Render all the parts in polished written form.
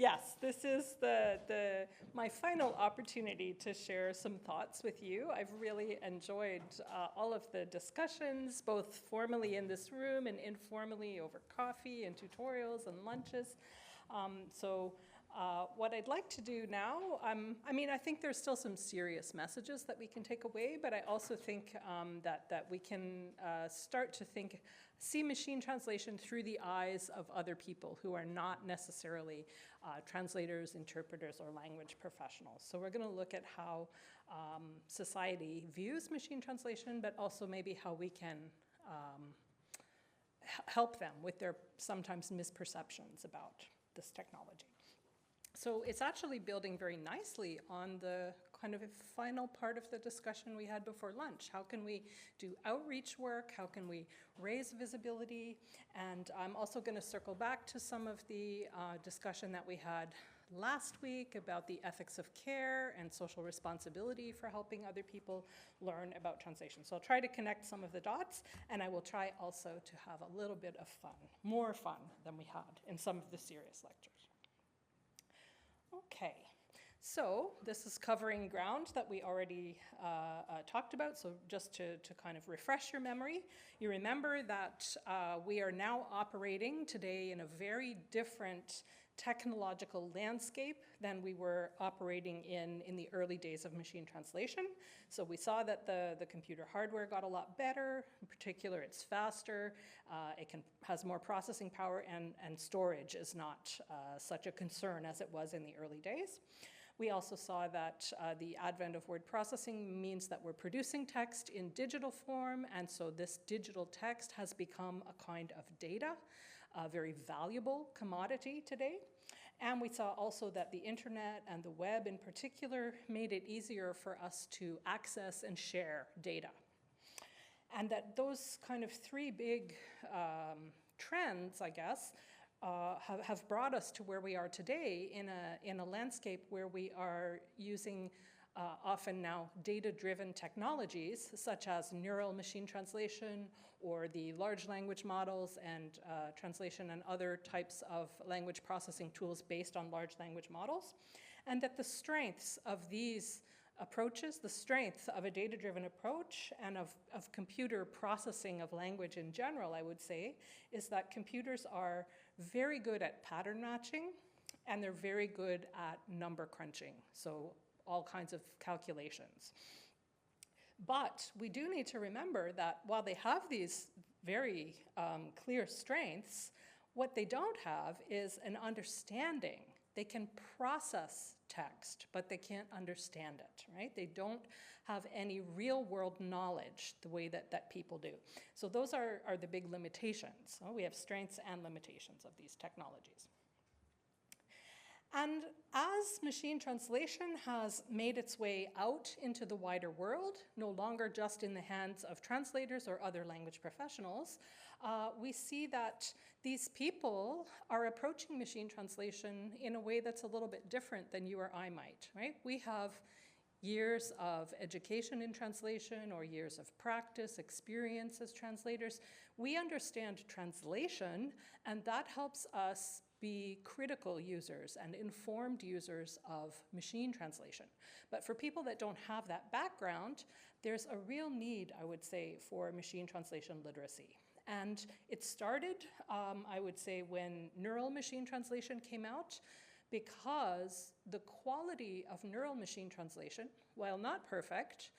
Yes, this is my final opportunity to share some thoughts with you. I've really enjoyed all of the discussions, both formally in this room and informally over coffee and tutorials and lunches. What I'd like to do now, I think there's still some serious messages that we can take away, but I also think that we can start to see machine translation through the eyes of other people who are not necessarily translators, interpreters, or language professionals. So we're going to look at how society views machine translation, but also maybe how we can help them with their sometimes misperceptions about this technology. So it's actually building very nicely on the kind of final part of the discussion we had before lunch. How can we do outreach work? How can we raise visibility? And I'm also going to circle back to some of the discussion that we had last week about the ethics of care and social responsibility for helping other people learn about translation. So I'll try to connect some of the dots, and I will try also to have a little bit of fun, more fun than we had in some of the serious lectures. Okay, so this is covering ground that we already talked about. So just to kind of refresh your memory, you remember that we are now operating today in a very different technological landscape than we were operating in the early days of machine translation. So we saw that the computer hardware got a lot better. In particular, it's faster, has more processing power, and storage is not such a concern as it was in the early days. We also saw that the advent of word processing means that we're producing text in digital form, and so this digital text has become a kind of data, a very valuable commodity today. And we saw also that the internet and the web in particular made it easier for us to access and share data. And that those kind of three big trends, I guess, have brought us to where we are today in a landscape where we are using often now data-driven technologies such as neural machine translation or the large language models and translation and other types of language processing tools based on large language models. And that the strengths of these approaches, the strengths of a data-driven approach and of computer processing of language in general, I would say, is that computers are very good at pattern matching and they're very good at number crunching, so all kinds of calculations. But we do need to remember that while they have these very clear strengths, what they don't have is an understanding. They can process text, but they can't understand it, right? They don't have any real-world knowledge the way that people do. So those are the big limitations. So we have strengths and limitations of these technologies. And as machine translation has made its way out into the wider world, no longer just in the hands of translators or other language professionals, we see that these people are approaching machine translation in a way that's a little bit different than you or I might, right? We have years of education in translation or years of practice, experience as translators. We understand translation, and that helps us be critical users and informed users of machine translation. But for people that don't have that background, there's a real need, I would say, for machine translation literacy. And it started, I would say, when neural machine translation came out, because the quality of neural machine translation, while not perfect,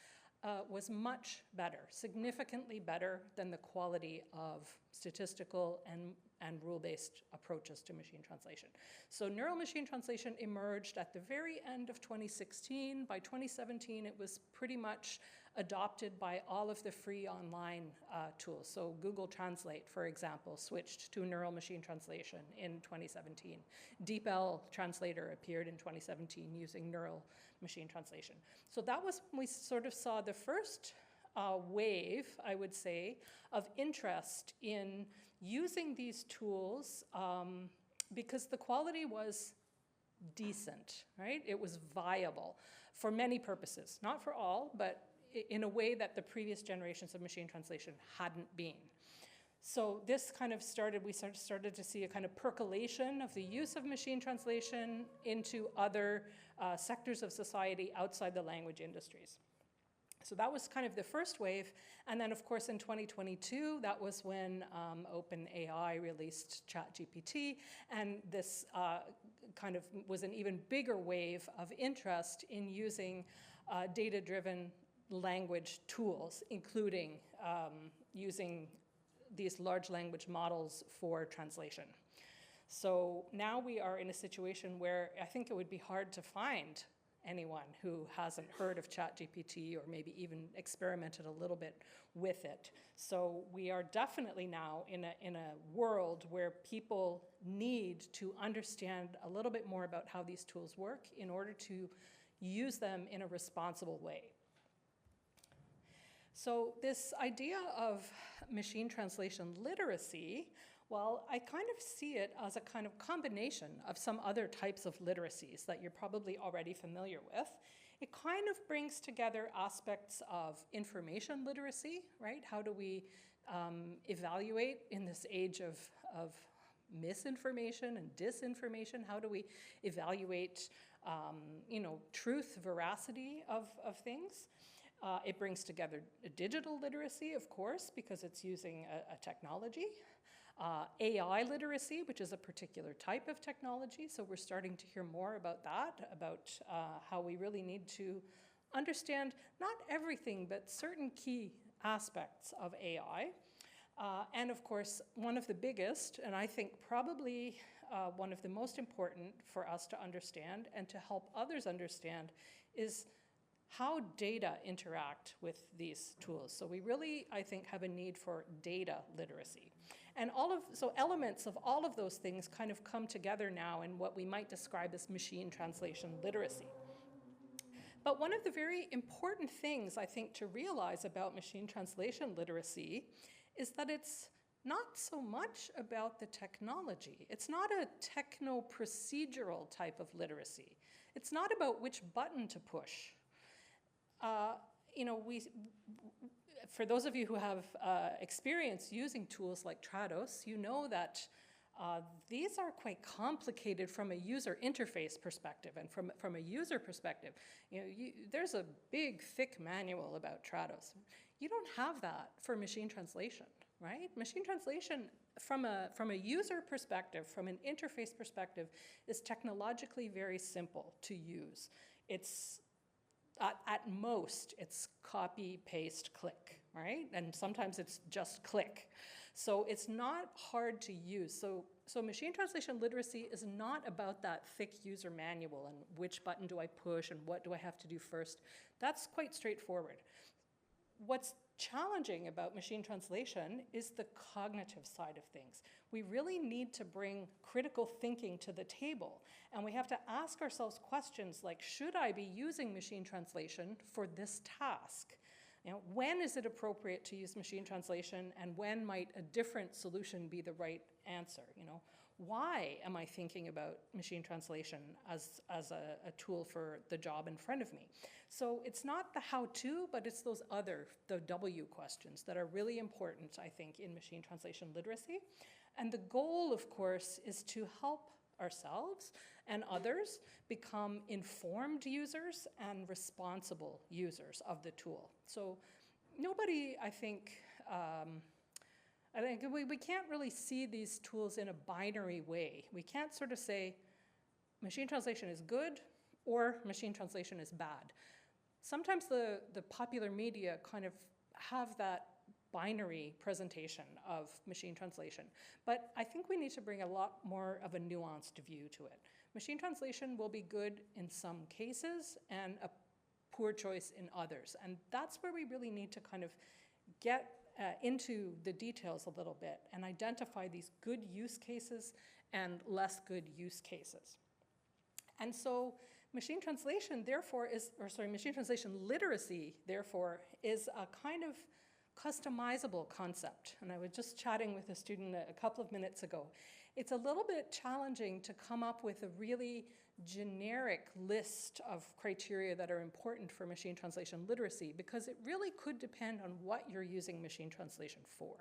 was much better, significantly better than the quality of statistical and rule-based approaches to machine translation. So neural machine translation emerged at the very end of 2016. By 2017, it was pretty much adopted by all of the free online tools. So Google Translate, for example, switched to neural machine translation in 2017. DeepL Translator appeared in 2017 using neural machine translation. So that was when we sort of saw the first wave, I would say, of interest in using these tools because the quality was decent, right? It was viable for many purposes, not for all, but in a way that the previous generations of machine translation hadn't been. So this kind of started, we started to see a kind of percolation of the use of machine translation into other sectors of society outside the language industries. So that was kind of the first wave. And then, of course, in 2022, that was when OpenAI released ChatGPT. And this kind of was an even bigger wave of interest in using data-driven language tools, including using these large language models for translation. So now we are in a situation where I think it would be hard to find anyone who hasn't heard of ChatGPT or maybe even experimented a little bit with it. So we are definitely now in a world where people need to understand a little bit more about how these tools work in order to use them in a responsible way. So this idea of machine translation literacy, well, I kind of see it as a kind of combination of some other types of literacies that you're probably already familiar with. It kind of brings together aspects of information literacy, right? How do we evaluate in this age of misinformation and disinformation? How do we evaluate, truth, veracity of things? It brings together digital literacy, of course, because it's using a technology. AI literacy, which is a particular type of technology. So we're starting to hear more about that, about how we really need to understand not everything, but certain key aspects of AI. And of course, one of the biggest, and I think probably one of the most important for us to understand and to help others understand is how data interact with these tools. So we really, I think, have a need for data literacy. And so elements of all of those things kind of come together now in what we might describe as machine translation literacy. But one of the very important things, I think, to realize about machine translation literacy is that it's not so much about the technology. It's not a techno-procedural type of literacy. It's not about which button to push. For those of you who have experience using tools like Trados, you know that these are quite complicated from a user interface perspective. And from a user perspective, there's a big, thick manual about Trados. You don't have that for machine translation, right? Machine translation, from a user perspective, from an interface perspective, is technologically very simple to use. It's at most, it's copy, paste, click, right? And sometimes it's just click. So it's not hard to use. So machine translation literacy is not about that thick user manual and which button do I push and what do I have to do first. That's quite straightforward. What's challenging about machine translation is the cognitive side of things. We really need to bring critical thinking to the table, and we have to ask ourselves questions like, should I be using machine translation for this task? When is it appropriate to use machine translation, and when might a different solution be the right answer? Why am I thinking about machine translation as a tool for the job in front of me? So it's not the how-to, but it's the W questions that are really important, I think, in machine translation literacy. And the goal, of course, is to help ourselves and others become informed users and responsible users of the tool. So nobody, I think we can't really see these tools in a binary way. We can't sort of say machine translation is good or machine translation is bad. Sometimes the popular media kind of have that binary presentation of machine translation. But I think we need to bring a lot more of a nuanced view to it. Machine translation will be good in some cases and a poor choice in others. And that's where we really need to kind of get into the details a little bit and identify these good use cases and less good use cases. And so machine translation literacy, therefore, is a kind of customizable concept. And I was just chatting with a student a couple of minutes ago. It's a little bit challenging to come up with a really generic list of criteria that are important for machine translation literacy, because it really could depend on what you're using machine translation for.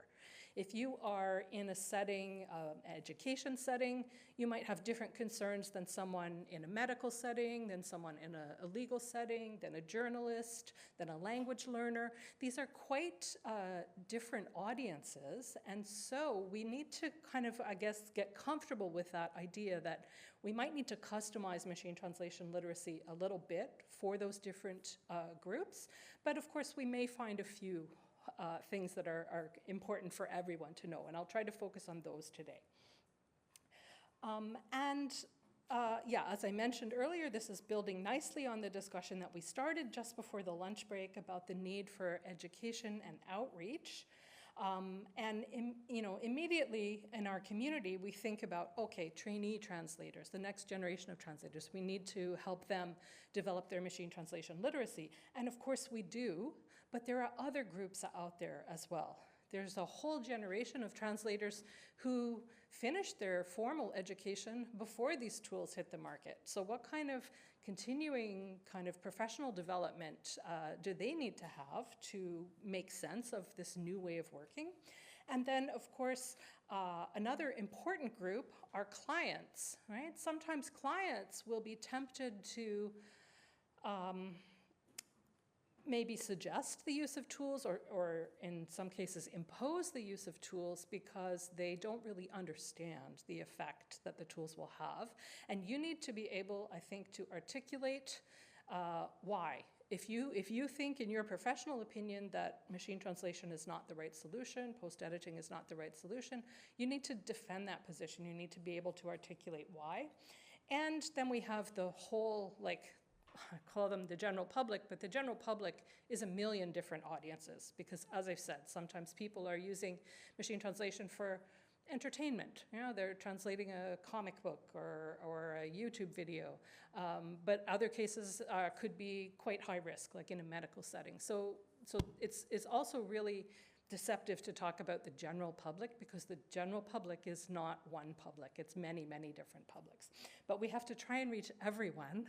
If you are in a setting, an education setting, you might have different concerns than someone in a medical setting, than someone in a legal setting, than a journalist, than a language learner. These are quite different audiences, and so we need to kind of, I guess, get comfortable with that idea that we might need to customize machine translation literacy a little bit for those different groups, but of course we may find a few things that are important for everyone to know, and I'll try to focus on those today. Yeah, as I mentioned earlier, this is building nicely on the discussion that we started just before the lunch break about the need for education and outreach. Immediately in our community, we think about, okay, trainee translators, the next generation of translators. We need to help them develop their machine translation literacy. And of course we do, but there are other groups out there as well. There's a whole generation of translators who finished their formal education before these tools hit the market. So what kind of continuing kind of professional development do they need to have to make sense of this new way of working? And then, of course, another important group are clients, right? Sometimes clients will be tempted to maybe suggest the use of tools or in some cases impose the use of tools because they don't really understand the effect that the tools will have. And you need to be able, I think, to articulate why. If you think in your professional opinion that machine translation is not the right solution, post-editing is not the right solution, you need to defend that position. You need to be able to articulate why. And then we have the whole, like, I call them the general public, but the general public is a million different audiences because, as I've said, sometimes people are using machine translation for entertainment. You know, they're translating a comic book or a YouTube video, but other cases could be quite high risk, like in a medical setting. So it's also really deceptive to talk about the general public because the general public is not one public. It's many, many different publics. But we have to try and reach everyone,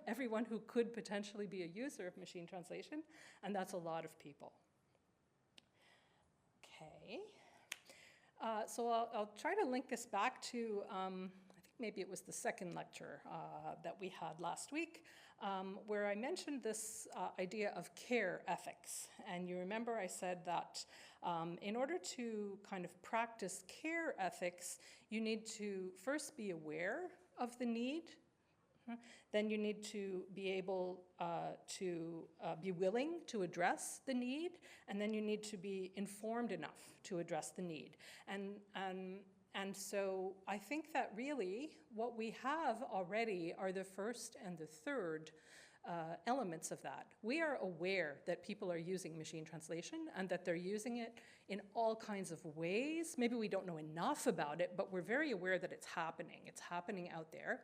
everyone who could potentially be a user of machine translation, and that's a lot of people. Okay. So I'll try to link this back to, I think maybe it was the second lecture that we had last week, where I mentioned this idea of care ethics. And you remember I said that in order to kind of practice care ethics, you need to first be aware of the need. Then you need to be able to be willing to address the need, and then you need to be informed enough to address the need. And so I think that really what we have already are the first and the third elements of that. We are aware that people are using machine translation and that they're using it in all kinds of ways. Maybe we don't know enough about it, but we're very aware that it's happening. It's happening out there.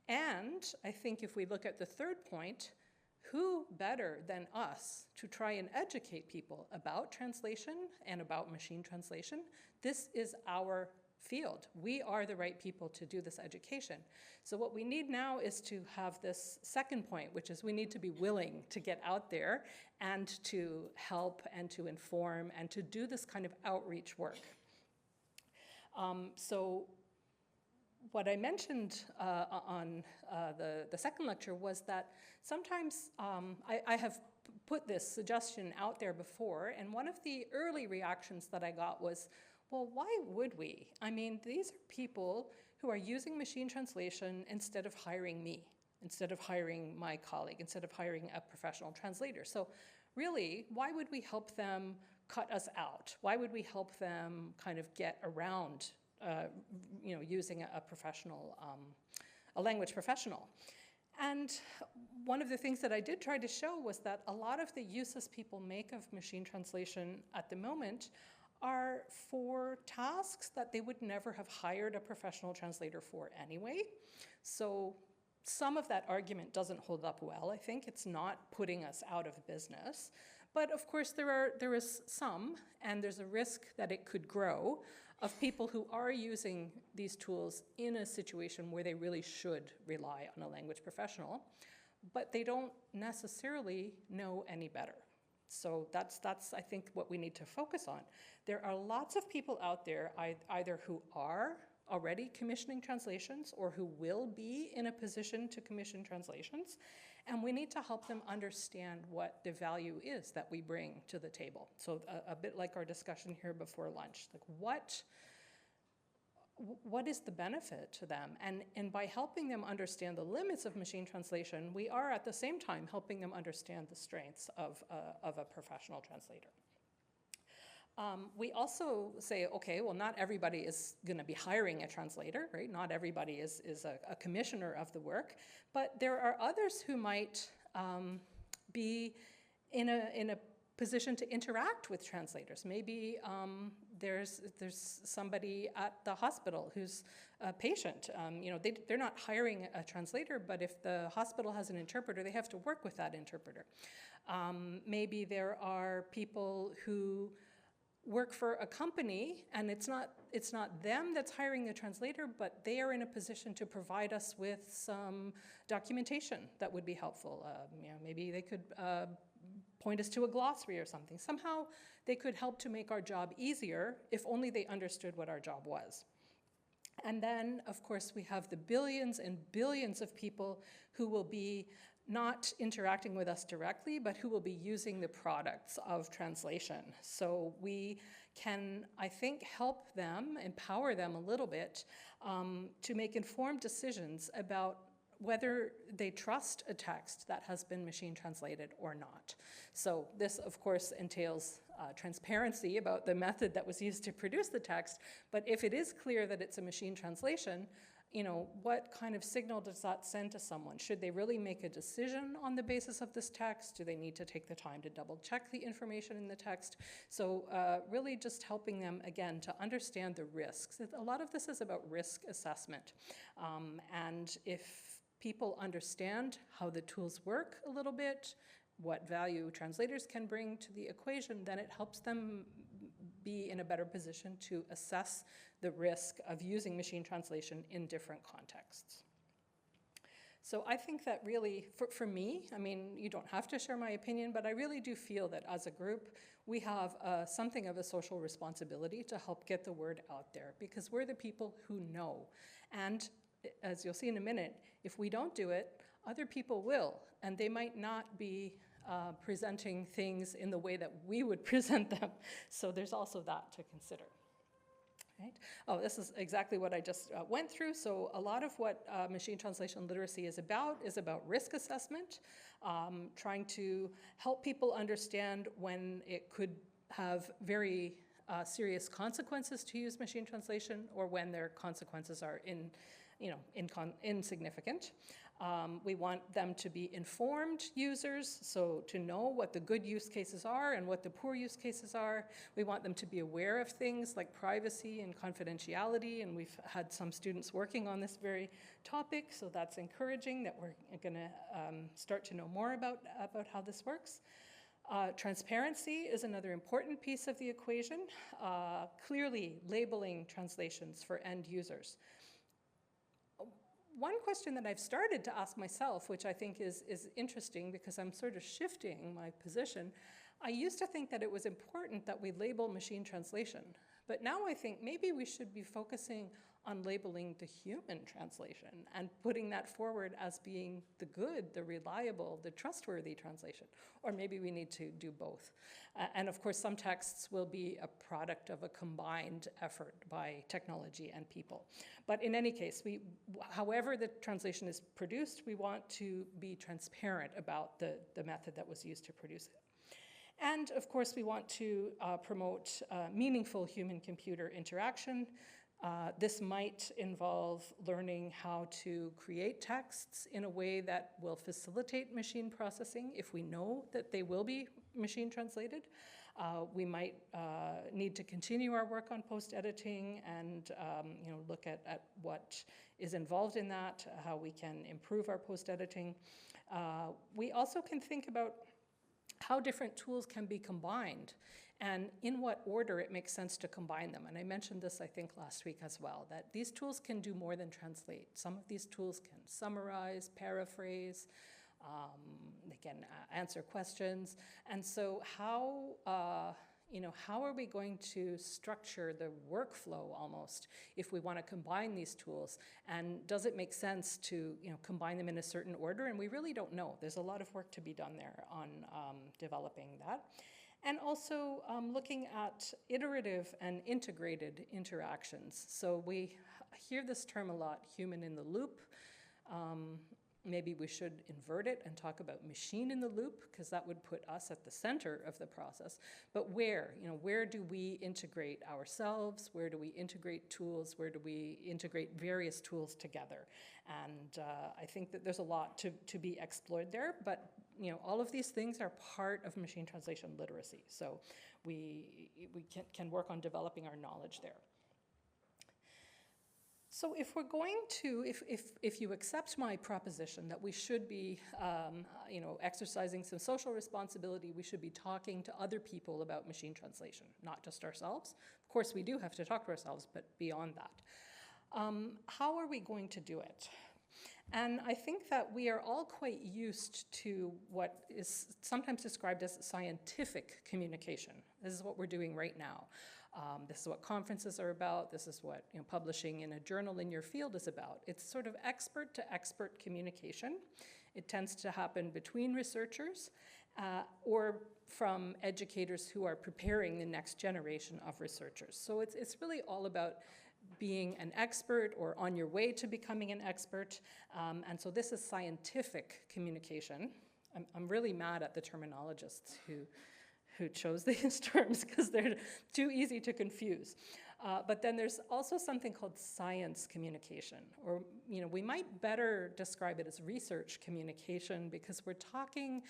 And I think if we look at the third point, who better than us to try and educate people about translation and about machine translation? This is our field. We are the right people to do this education. So what we need now is to have this second point, which is we need to be willing to get out there and to help and to inform and to do this kind of outreach work. So what I mentioned on the second lecture was that sometimes I have put this suggestion out there before, and one of the early reactions that I got was, well, why would we? I mean, these are people who are using machine translation instead of hiring me, instead of hiring my colleague, instead of hiring a professional translator. So really, why would we help them cut us out? Why would we help them kind of get around using a professional, a language professional? And one of the things that I did try to show was that a lot of the uses people make of machine translation at the moment are for tasks that they would never have hired a professional translator for anyway. So some of that argument doesn't hold up well. I think it's not putting us out of business. But of course there is some, and there's a risk that it could grow, of people who are using these tools in a situation where they really should rely on a language professional, but they don't necessarily know any better. So that's I think, what we need to focus on. There are lots of people out there either who are already commissioning translations or who will be in a position to commission translations, and we need to help them understand what the value is that we bring to the table. So a bit like our discussion here before lunch, like what is the benefit to them? And by helping them understand the limits of machine translation, we are at the same time helping them understand the strengths of a professional translator. We also say, okay, well, not everybody is going to be hiring a translator, right? Not everybody is a commissioner of the work, but there are others who might be in a position to interact with translators. Maybe there's somebody at the hospital who's a patient. They're not hiring a translator, but if the hospital has an interpreter, they have to work with that interpreter. Maybe there are people who work for a company, and it's not them that's hiring the translator, but they are in a position to provide us with some documentation that would be helpful. Maybe they could point us to a glossary or something. Somehow they could help to make our job easier if only they understood what our job was. And then, of course, we have the billions and billions of people who will be not interacting with us directly, but who will be using the products of translation. So we can, I think, help them, empower them a little bit to make informed decisions about whether they trust a text that has been machine translated or not. So this, of course, entails transparency about the method that was used to produce the text, but if it is clear that it's a machine translation, what kind of signal does that send to someone? Should they really make a decision on the basis of this text? Do they need to take the time to double check the information in the text? So really just helping them, again, to understand the risks. A lot of this is about risk assessment. And if people understand how the tools work a little bit, what value translators can bring to the equation, then it helps them be in a better position to assess the risk of using machine translation in different contexts. So I think that really, for me, I mean, you don't have to share my opinion, but I really do feel that as a group, we have something of a social responsibility to help get the word out there, because we're the people who know. And as you'll see in a minute, if we don't do it, other people will, and they might not be presenting things in the way that we would present them. So there's also that to consider. Right? Oh, this is exactly what I just went through. So a lot of what machine translation literacy is about risk assessment, trying to help people understand when it could have very serious consequences to use machine translation, or when their consequences are insignificant. We want them to be informed users, so to know what the good use cases are and what the poor use cases are. We want them to be aware of things like privacy and confidentiality, and we've had some students working on this very topic, so that's encouraging that we're going to start to know more about how this works. Transparency is another important piece of the equation. Clearly labeling translations for end users. One question that I've started to ask myself, which I think is interesting because I'm sort of shifting my position, I used to think that it was important that we label machine translation, but now I think maybe we should be focusing on labeling the human translation and putting that forward as being the good, the reliable, the trustworthy translation. Or maybe we need to do both. And of course, some texts will be a product of a combined effort by technology and people. But in any case, however the translation is produced, we want to be transparent about the method that was used to produce it. And of course, we want to promote meaningful human-computer interaction. This might involve learning how to create texts in a way that will facilitate machine processing if we know that they will be machine translated. We might need to continue our work on post-editing and look at what is involved in that, how we can improve our post-editing. We also can think about how different tools can be combined and in what order it makes sense to combine them. And I mentioned this, I think, last week as well, that these tools can do more than translate. Some of these tools can summarize, paraphrase, They can answer questions. And so how are we going to structure the workflow almost if we want to combine these tools? And does it make sense to combine them in a certain order? And we really don't know. There's a lot of work to be done there on developing that. And also looking at iterative and integrated interactions. So we hear this term a lot, human in the loop. Maybe we should invert it and talk about machine in the loop, because that would put us at the center of the process. But where do we integrate ourselves? Where do we integrate tools? Where do we integrate various tools together? And I think that there's a lot to be explored there, but all of these things are part of machine translation literacy. So we can work on developing our knowledge there. So if we're going to, if you accept my proposition that we should be, exercising some social responsibility, we should be talking to other people about machine translation, not just ourselves. Of course, we do have to talk to ourselves, but beyond that. How are we going to do it? And I think that we are all quite used to what is sometimes described as scientific communication. This is what we're doing right now. This is what conferences are about. This is what publishing in a journal in your field is about. It's sort of expert to expert communication. It tends to happen between researchers or from educators who are preparing the next generation of researchers. So it's really all about being an expert or on your way to becoming an expert. And so this is scientific communication. I'm really mad at the terminologists who chose these terms because they're too easy to confuse. But then there's also something called science communication, or we might better describe it as research communication, because we're talking,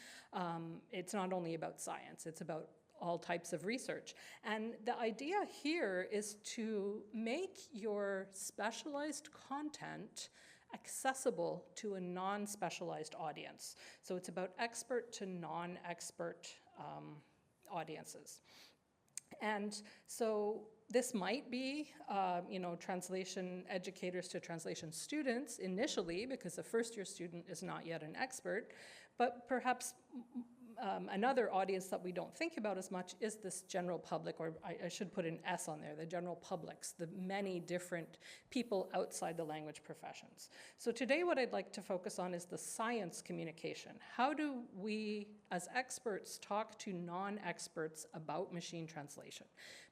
it's not only about science, it's about all types of research. And the idea here is to make your specialized content accessible to a non-specialized audience. So it's about expert to non-expert audiences. And so this might be, translation educators to translation students initially, because the first-year student is not yet an expert, but perhaps another audience that we don't think about as much is this general public, or I should put an S on there, the general publics, the many different people outside the language professions. So today what I'd like to focus on is the science communication. How do we, as experts, talk to non-experts about machine translation?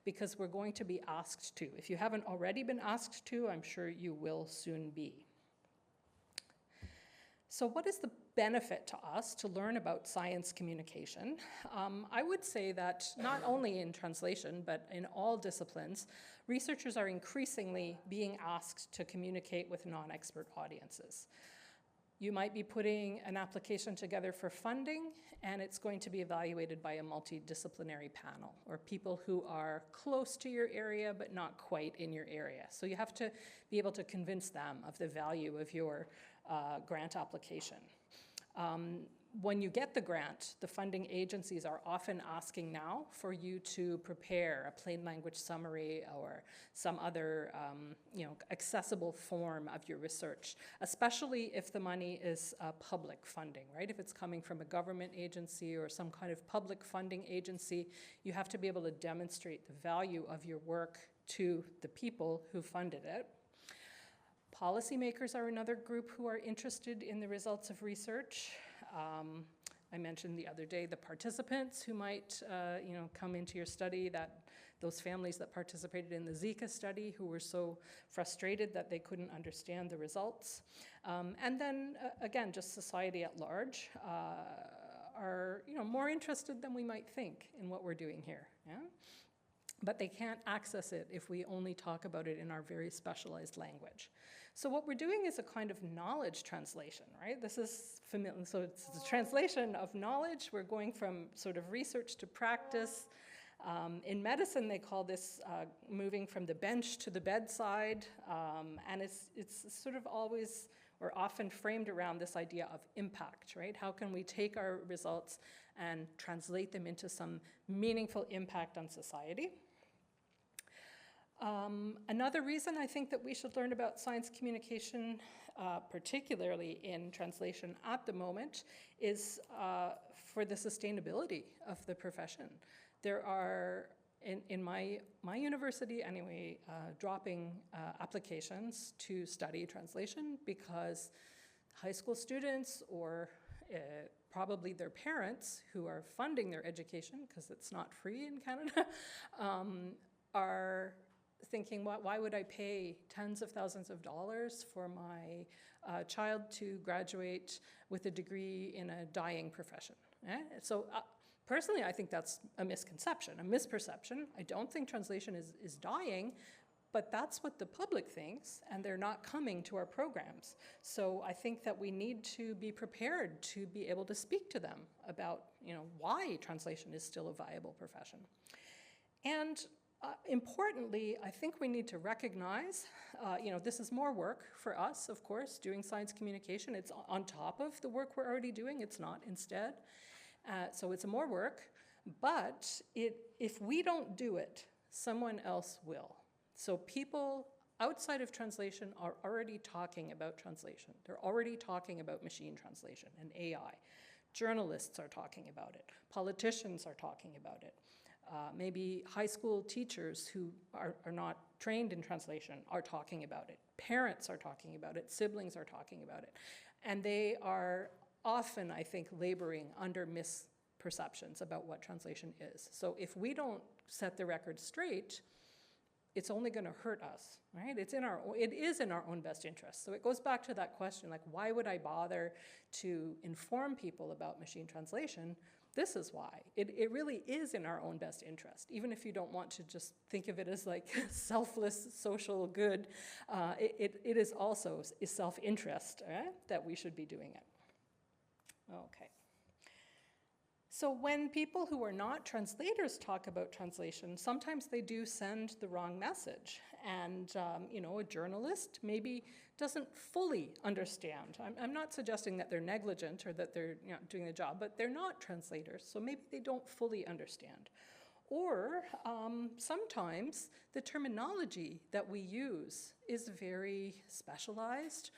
Because we're going to be asked to. If you haven't already been asked to, I'm sure you will soon be. So what is the benefit to us to learn about science communication? I would say that not only in translation, but in all disciplines, researchers are increasingly being asked to communicate with non-expert audiences. You might be putting an application together for funding, and it's going to be evaluated by a multidisciplinary panel, or people who are close to your area but not quite in your area. So you have to be able to convince them of the value of your grant application. When you get the grant, the funding agencies are often asking now for you to prepare a plain language summary or some other accessible form of your research, especially if the money is public funding, right? If it's coming from a government agency or some kind of public funding agency, you have to be able to demonstrate the value of your work to the people who funded it. Policymakers are another group who are interested in the results of research. I mentioned the other day the participants who might come into your study, those families that participated in the Zika study who were so frustrated that they couldn't understand the results. And then again, just society at large are more interested than we might think in what we're doing here. Yeah? But they can't access it if we only talk about it in our very specialized language. So what we're doing is a kind of knowledge translation, right? This is familiar, so it's the translation of knowledge. We're going from sort of research to practice. In medicine, they call this moving from the bench to the bedside, and it's sort of always or often framed around this idea of impact, right? How can we take our results and translate them into some meaningful impact on society? Another reason I think that we should learn about science communication particularly in translation at the moment, is for the sustainability of the profession. There are, in my university anyway, dropping applications to study translation because high school students or probably their parents who are funding their education, because it's not free in Canada, are thinking, why would I pay tens of thousands of dollars for my child to graduate with a degree in a dying profession? So personally, I think that's a misconception, a misperception. I don't think translation is dying, but that's what the public thinks, and they're not coming to our programs. So I think that we need to be prepared to be able to speak to them about, why translation is still a viable profession. And importantly, I think we need to recognize, this is more work for us, of course, doing science communication. It's on top of the work we're already doing. It's not instead. So it's more work, but if we don't do it, someone else will. So people outside of translation are already talking about translation. They're already talking about machine translation and AI. Journalists are talking about it. Politicians are talking about it. Maybe high school teachers who are not trained in translation are talking about it. Parents are talking about it. Siblings are talking about it. And they are often, I think, laboring under misperceptions about what translation is. So if we don't set the record straight, it's only going to hurt us, right? It is in our own best interest. So it goes back to that question, like, why would I bother to inform people about machine translation? This is why. It really is in our own best interest, even if you don't want to just think of it as like selfless social good. It is also self-interest that we should be doing it. Okay. So when people who are not translators talk about translation, sometimes they do send the wrong message. And, a journalist maybe doesn't fully understand. I'm not suggesting that they're negligent or that they're doing the job, but they're not translators, so maybe they don't fully understand. Or sometimes the terminology that we use is very specialized.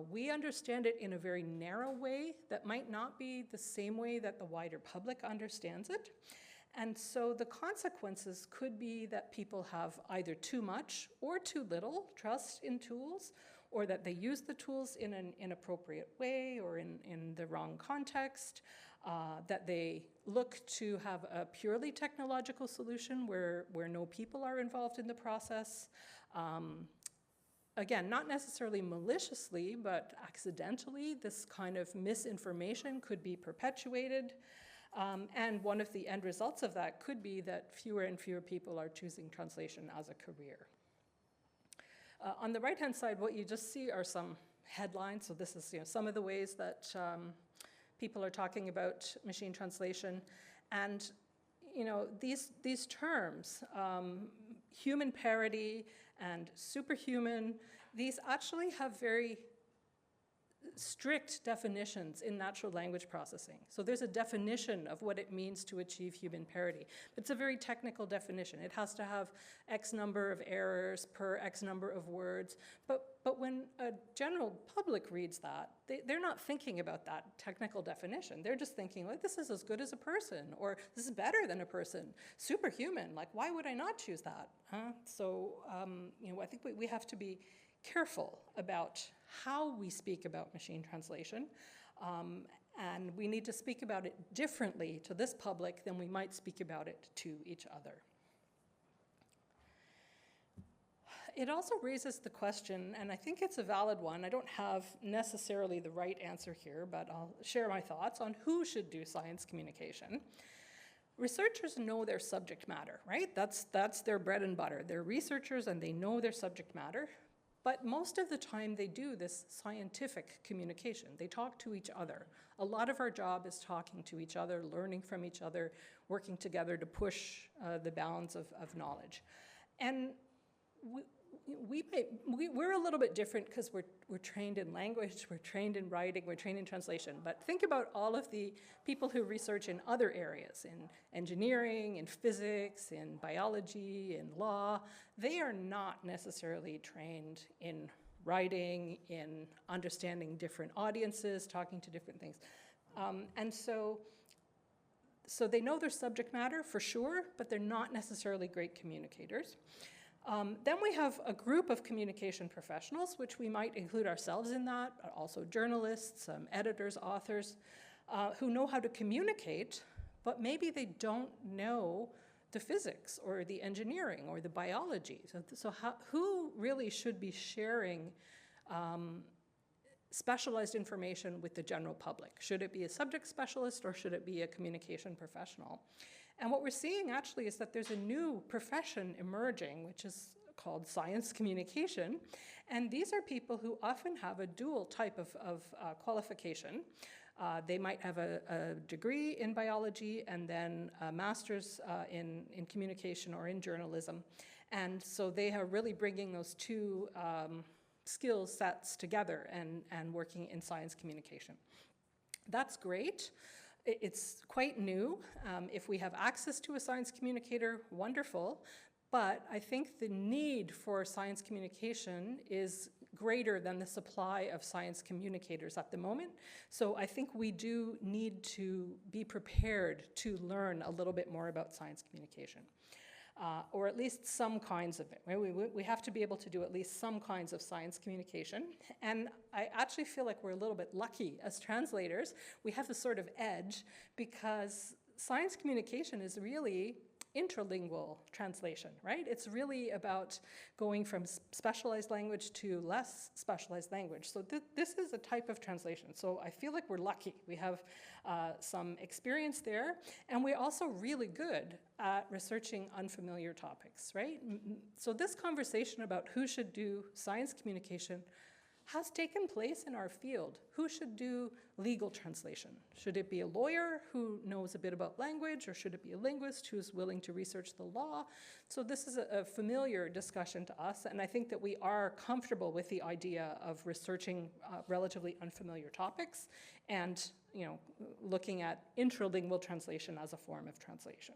We understand it in a very narrow way that might not be the same way that the wider public understands it. And so the consequences could be that people have either too much or too little trust in tools, or that they use the tools in an inappropriate way or in the wrong context, that they look to have a purely technological solution where no people are involved in the process. Again, not necessarily maliciously, but accidentally, this kind of misinformation could be perpetuated. And one of the end results of that could be that fewer and fewer people are choosing translation as a career. On the right-hand side, what you just see are some headlines. So this is some of the ways that people are talking about machine translation. And these terms, human parity and superhuman, these actually have very strict definitions in natural language processing. So there's a definition of what it means to achieve human parity. It's a very technical definition. It has to have X number of errors per X number of words. But when a general public reads that, they're not thinking about that technical definition. They're just thinking, like, this is as good as a person, or this is better than a person, superhuman. Like, why would I not choose that? So, I think we have to be careful about how we speak about machine translation, and we need to speak about it differently to this public than we might speak about it to each other. It also raises the question, and I think it's a valid one. I don't have necessarily the right answer here, but I'll share my thoughts on who should do science communication. Researchers know their subject matter, right? That's their bread and butter. They're researchers and they know their subject matter. But most of the time they do this scientific communication. They talk to each other. A lot of our job is talking to each other, learning from each other, working together to push the bounds of knowledge. And we're a little bit different because we're trained in language, we're trained in writing, we're trained in translation. But think about all of the people who research in other areas, in engineering, in physics, in biology, in law. They are not necessarily trained in writing, in understanding different audiences, talking to different things. And so they know their subject matter for sure, but they're not necessarily great communicators. Then we have a group of communication professionals, which we might include ourselves in that, but also journalists, editors, authors, who know how to communicate, but maybe they don't know the physics or the engineering or the biology. So who really should be sharing specialized information with the general public? Should it be a subject specialist or should it be a communication professional? And what we're seeing actually is that there's a new profession emerging, which is called science communication. And these are people who often have a dual type of qualification. They might have a degree in biology and then a master's in communication or in journalism. And so they are really bringing those two skill sets together and working in science communication. That's great. It's quite new. If we have access to a science communicator, wonderful. But I think the need for science communication is greater than the supply of science communicators at the moment. So I think we do need to be prepared to learn a little bit more about science communication. Or at least some kinds of it. Right? We have to be able to do at least some kinds of science communication. And I actually feel like we're a little bit lucky as translators. We have this sort of edge because science communication is really intralingual translation, right? It's really about going from specialized language to less specialized language. So this is a type of translation. So I feel like we're lucky. We have some experience there, and we're also really good at researching unfamiliar topics, right? So this conversation about who should do science communication has taken place in our field. Who should do legal translation? Should it be a lawyer who knows a bit about language, or should it be a linguist who's willing to research the law? So this is a familiar discussion to us, and I think that we are comfortable with the idea of researching relatively unfamiliar topics and, looking at intralingual translation as a form of translation.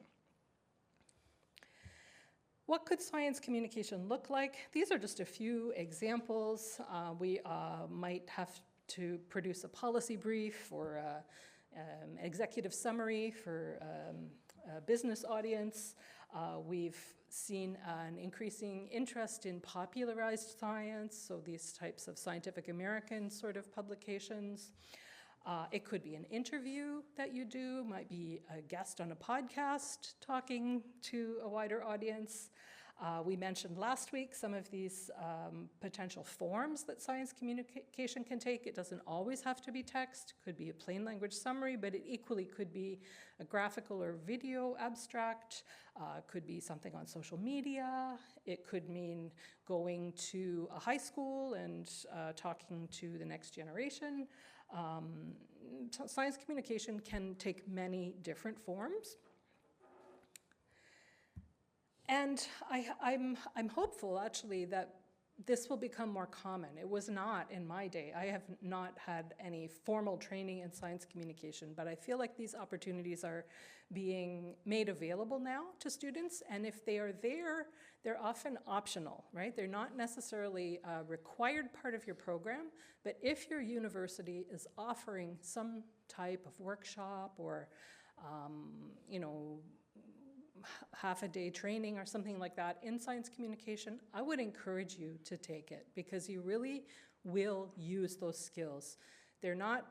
What could science communication look like? These are just a few examples. We might have to produce a policy brief or an executive summary for a business audience. We've seen an increasing interest in popularized science, so these types of Scientific American sort of publications. It could be an interview that you do, might be a guest on a podcast talking to a wider audience. We mentioned last week some of these potential forms that science communication can take. It doesn't always have to be text. It could be a plain language summary, but it equally could be a graphical or video abstract. It could be something on social media. It could mean going to a high school and talking to the next generation. Science communication can take many different forms. And I'm hopeful, actually, that this will become more common. It was not in my day. I have not had any formal training in science communication, but I feel like these opportunities are being made available now to students, and if they are there, they're often optional, right? They're not necessarily a required part of your program, but if your university is offering some type of workshop or, half-a-day training or something like that in science communication, I would encourage you to take it because you really will use those skills. They're not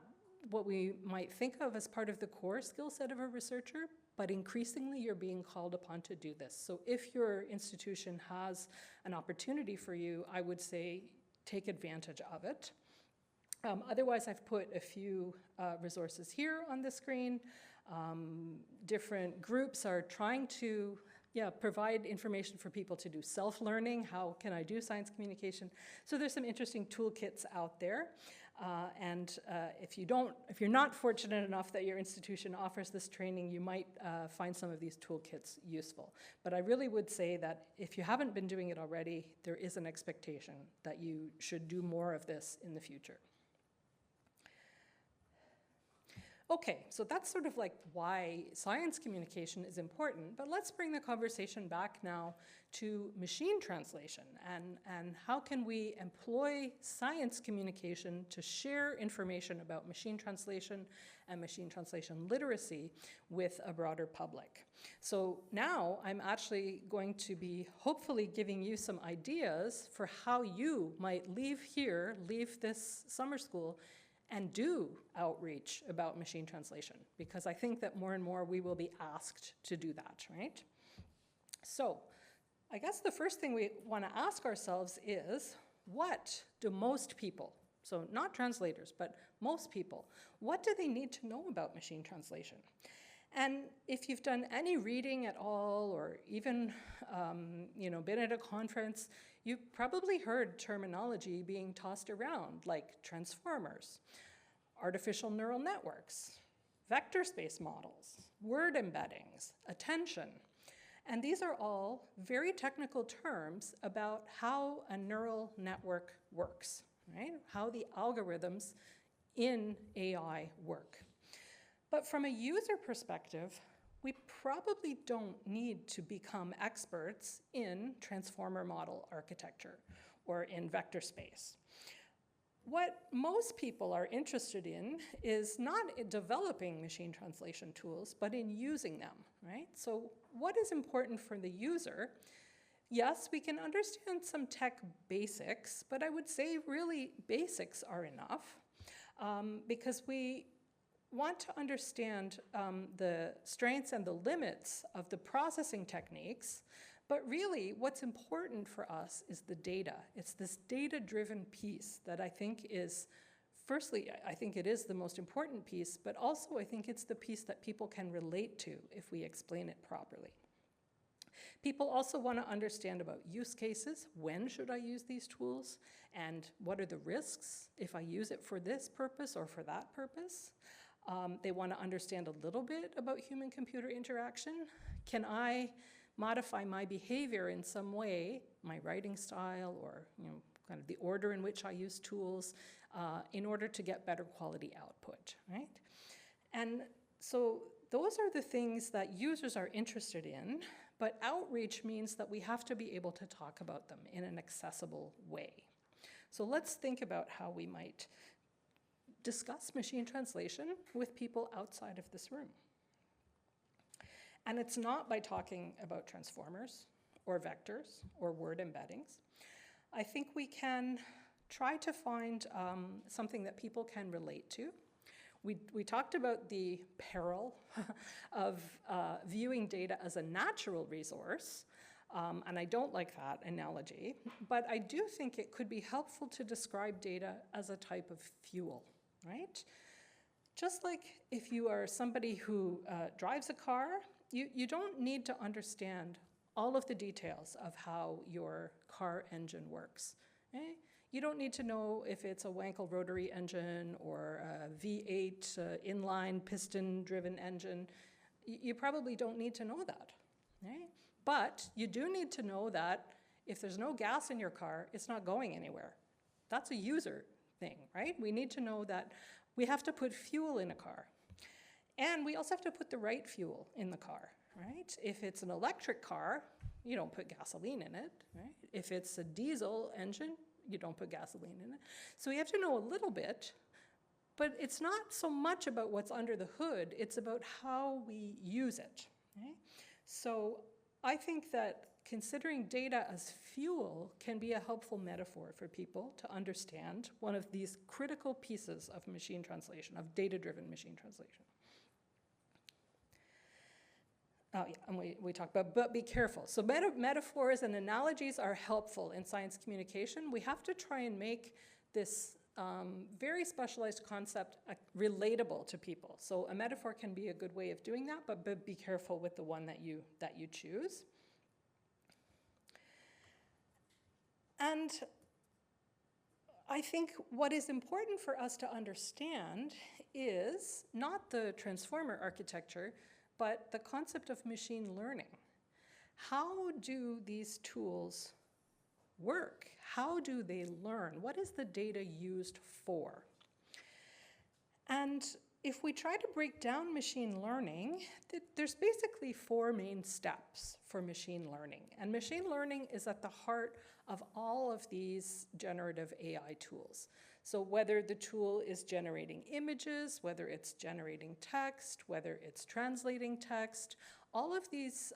what we might think of as part of the core skill set of a researcher, but increasingly you're being called upon to do this. So if your institution has an opportunity for you, I would say take advantage of it. Otherwise, I've put a few resources here on the screen. Different groups are trying to provide information for people to do self-learning. How can I do science communication? So there's some interesting toolkits out there. And if you're not fortunate enough that your institution offers this training, you might find some of these toolkits useful. But I really would say that if you haven't been doing it already, there is an expectation that you should do more of this in the future. Okay, so that's sort of like why science communication is important, but let's bring the conversation back now to machine translation and how can we employ science communication to share information about machine translation and machine translation literacy with a broader public. So now I'm actually going to be hopefully giving you some ideas for how you might leave this summer school and do outreach about machine translation, because I think that more and more we will be asked to do that, right? So I guess the first thing we want to ask ourselves is, what do most people, so not translators, but most people, what do they need to know about machine translation? And if you've done any reading at all, or even been at a conference, you've probably heard terminology being tossed around, like transformers, artificial neural networks, vector space models, word embeddings, attention. And these are all very technical terms about how a neural network works, right? How the algorithms in AI work. But from a user perspective, we probably don't need to become experts in transformer model architecture or in vector space. What most people are interested in is not in developing machine translation tools, but in using them, right? So what is important for the user? Yes, we can understand some tech basics, but I would say really basics are enough because we want to understand the strengths and the limits of the processing techniques, but really what's important for us is the data. It's this data-driven piece that I think is, firstly, I think it is the most important piece, but also I think it's the piece that people can relate to if we explain it properly. People also want to understand about use cases. When should I use these tools? And what are the risks if I use it for this purpose or for that purpose? They want to understand a little bit about human-computer interaction. Can I modify my behavior in some way, my writing style, or kind of the order in which I use tools, in order to get better quality output, right? And so those are the things that users are interested in, but outreach means that we have to be able to talk about them in an accessible way. So let's think about how we might discuss machine translation with people outside of this room. And it's not by talking about transformers or vectors or word embeddings. I think we can try to find something that people can relate to. We talked about the peril of viewing data as a natural resource, and I don't like that analogy, but I do think it could be helpful to describe data as a type of fuel. Right? Just like if you are somebody who drives a car, you don't need to understand all of the details of how your car engine works. Okay? You don't need to know if it's a Wankel rotary engine or a V8 inline piston-driven engine. You probably don't need to know that. Okay? But you do need to know that if there's no gas in your car, it's not going anywhere. That's a user thing, right? We need to know that we have to put fuel in a car. And we also have to put the right fuel in the car, right? If it's an electric car, you don't put gasoline in it, right? If it's a diesel engine, you don't put gasoline in it. So we have to know a little bit, but it's not so much about what's under the hood, it's about how we use it, okay? So I think that considering data as fuel can be a helpful metaphor for people to understand one of these critical pieces of machine translation, of data-driven machine translation. Oh yeah, and we talked about, but be careful. So metaphors and analogies are helpful in science communication. We have to try and make this very specialized concept relatable to people. So a metaphor can be a good way of doing that, but be careful with the one that you choose. And I think what is important for us to understand is not the transformer architecture, but the concept of machine learning. How do these tools work? How do they learn? What is the data used for? And if we try to break down machine learning, there's basically 4 main steps for machine learning. And machine learning is at the heart of all of these generative AI tools. So whether the tool is generating images, whether it's generating text, whether it's translating text, all of these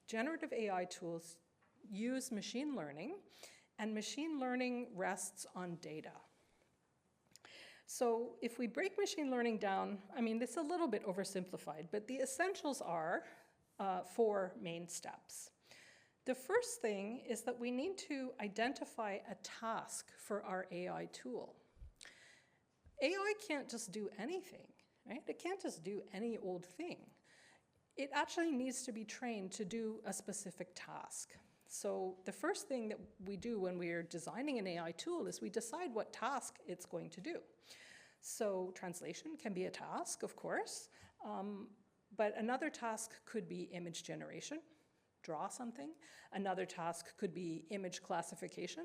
generative AI tools use machine learning, and machine learning rests on data. So if we break machine learning down, I mean, this is a little bit oversimplified, but the essentials are 4 main steps. The first thing is that we need to identify a task for our AI tool. AI can't just do anything, right? It can't just do any old thing. It actually needs to be trained to do a specific task. So the first thing that we do when we're designing an AI tool is we decide what task it's going to do. So translation can be a task, of course, but another task could be image generation, draw something. Another task could be image classification,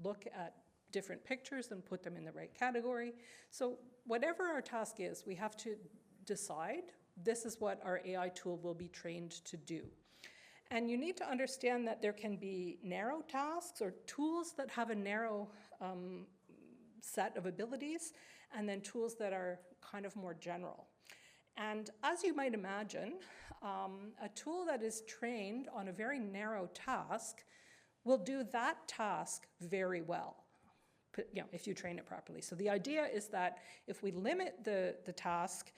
look at different pictures and put them in the right category. So whatever our task is, we have to decide this is what our AI tool will be trained to do. And you need to understand that there can be narrow tasks or tools that have a narrow set of abilities, and then tools that are kind of more general. And as you might imagine, a tool that is trained on a very narrow task will do that task very well, if you train it properly. So the idea is that if we limit the task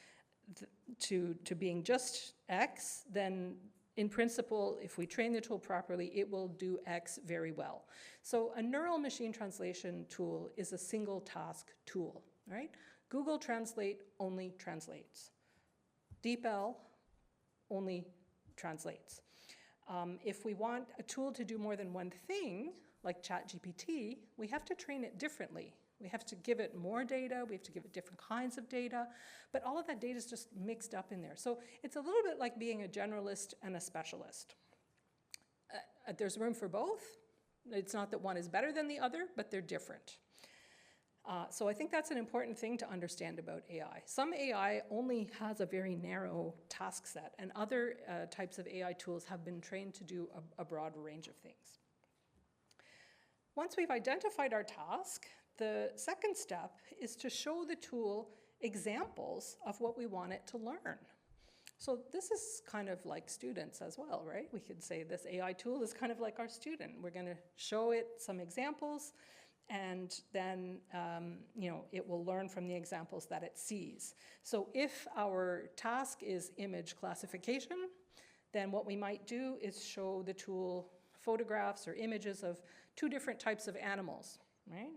to being just X, then in principle, if we train the tool properly, it will do X very well. So a neural machine translation tool is a single task tool, right? Google Translate only translates. DeepL only translates. If we want a tool to do more than one thing, like ChatGPT, we have to train it differently. We have to give it more data, we have to give it different kinds of data, but all of that data is just mixed up in there. So it's a little bit like being a generalist and a specialist. There's room for both. It's not that one is better than the other, but they're different. So I think that's an important thing to understand about AI. Some AI only has a very narrow task set, and other types of AI tools have been trained to do a broad range of things. Once we've identified our task, the second step is to show the tool examples of what we want it to learn. So this is kind of like students as well, right? We could say this AI tool is kind of like our student. We're going to show it some examples, and then it will learn from the examples that it sees. So if our task is image classification, then what we might do is show the tool photographs or images of 2 different types of animals, right?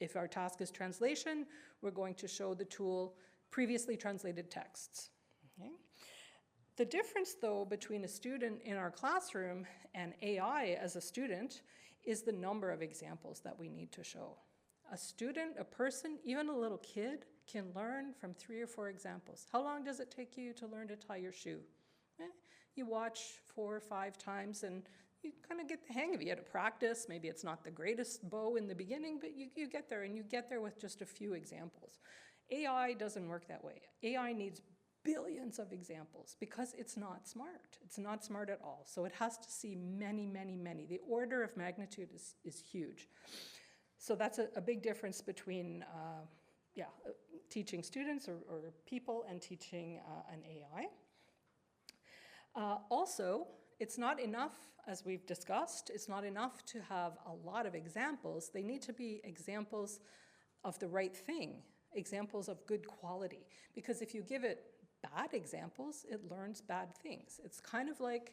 If our task is translation, we're going to show the tool previously translated texts. Okay? The difference, though, between a student in our classroom and AI as a student is the number of examples that we need to show. A student, a person, even a little kid, can learn from 3 or 4 examples. How long does it take you to learn to tie your shoe? You watch 4 or 5 times and you kind of get the hang of it. You have to practice. Maybe it's not the greatest bow in the beginning, but you get there, and you get there with just a few examples. AI doesn't work that way. AI needs billions of examples because it's not smart. It's not smart at all. So it has to see many, many, many. The order of magnitude is huge. So that's a big difference between teaching students or people and teaching an AI. Also, it's not enough, as we've discussed, it's not enough to have a lot of examples. They need to be examples of the right thing, examples of good quality. Because if you give it bad examples, it learns bad things. It's kind of like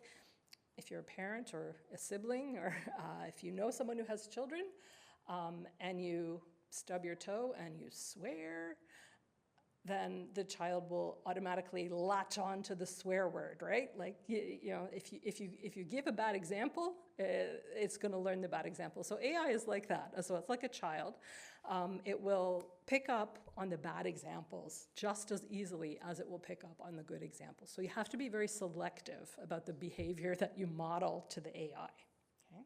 if you're a parent or a sibling, or if you know someone who has children, and you stub your toe and you swear, then the child will automatically latch on to the swear word, right? Like, if you give a bad example, it's going to learn the bad example. So AI is like that. So it's like a child. It will pick up on the bad examples just as easily as it will pick up on the good examples. So you have to be very selective about the behavior that you model to the AI. Okay?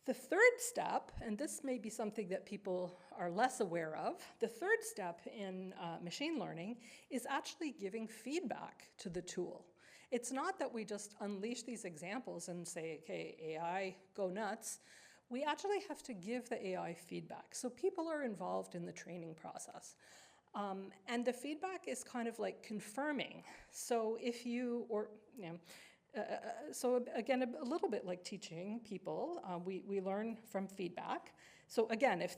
The third step, and this may be something that people are less aware of, the third step in machine learning is actually giving feedback to the tool. It's not that we just unleash these examples and say, okay, AI, go nuts. We actually have to give the AI feedback. So people are involved in the training process. And the feedback is kind of like confirming. So if you, or, you know, so again, a little bit like teaching people, we learn from feedback. So again, if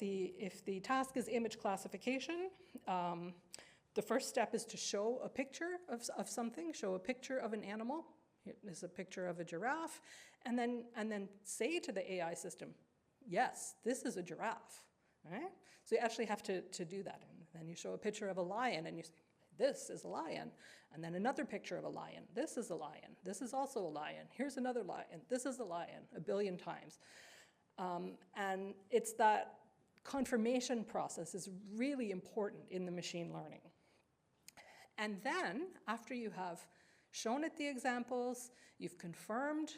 the task is image classification, the first step is to show a picture of something, show a picture of an animal. Here's a picture of a giraffe, and then say to the AI system, yes, this is a giraffe, right? So you actually have to do that. And then you show a picture of a lion, and you say, this is a lion. And then another picture of a lion. This is a lion. This is also a lion. Here's another lion. This is a lion, 1 billion times. And it's that confirmation process is really important in the machine learning. And then, after you have shown it the examples, you've confirmed,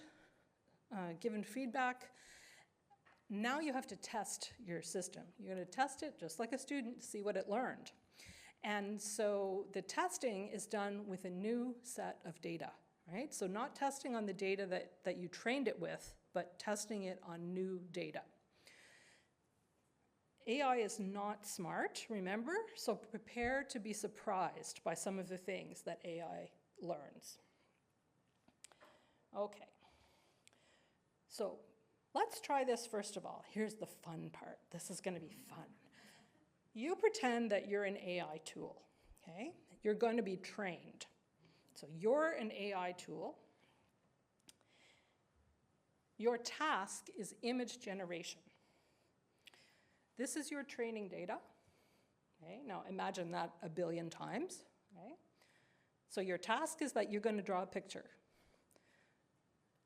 given feedback, now you have to test your system. You're going to test it just like a student to see what it learned. And so the testing is done with a new set of data, right? So not testing on the data that you trained it with, but testing it on new data. AI is not smart, remember? So prepare to be surprised by some of the things that AI learns. Okay. So let's try this first of all. Here's the fun part. This is going to be fun. You pretend that you're an AI tool, okay? You're going to be trained. So you're an AI tool. Your task is image generation. This is your training data. Okay? Now imagine that 1 billion times. Okay? So your task is that you're going to draw a picture.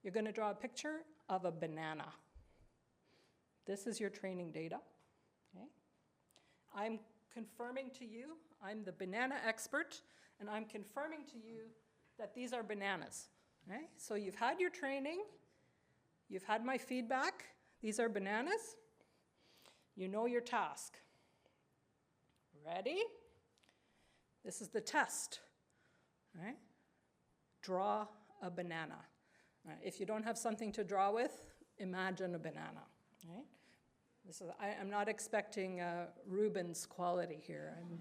You're going to draw a picture of a banana. This is your training data. Okay? I'm confirming to you, I'm the banana expert, and I'm confirming to you that these are bananas. Okay? So you've had your training, you've had my feedback, these are bananas, you know your task. Ready? This is the test. Right? Draw a banana. Right? If you don't have something to draw with, imagine a banana. Right? I'm not expecting Rubens quality here. I'm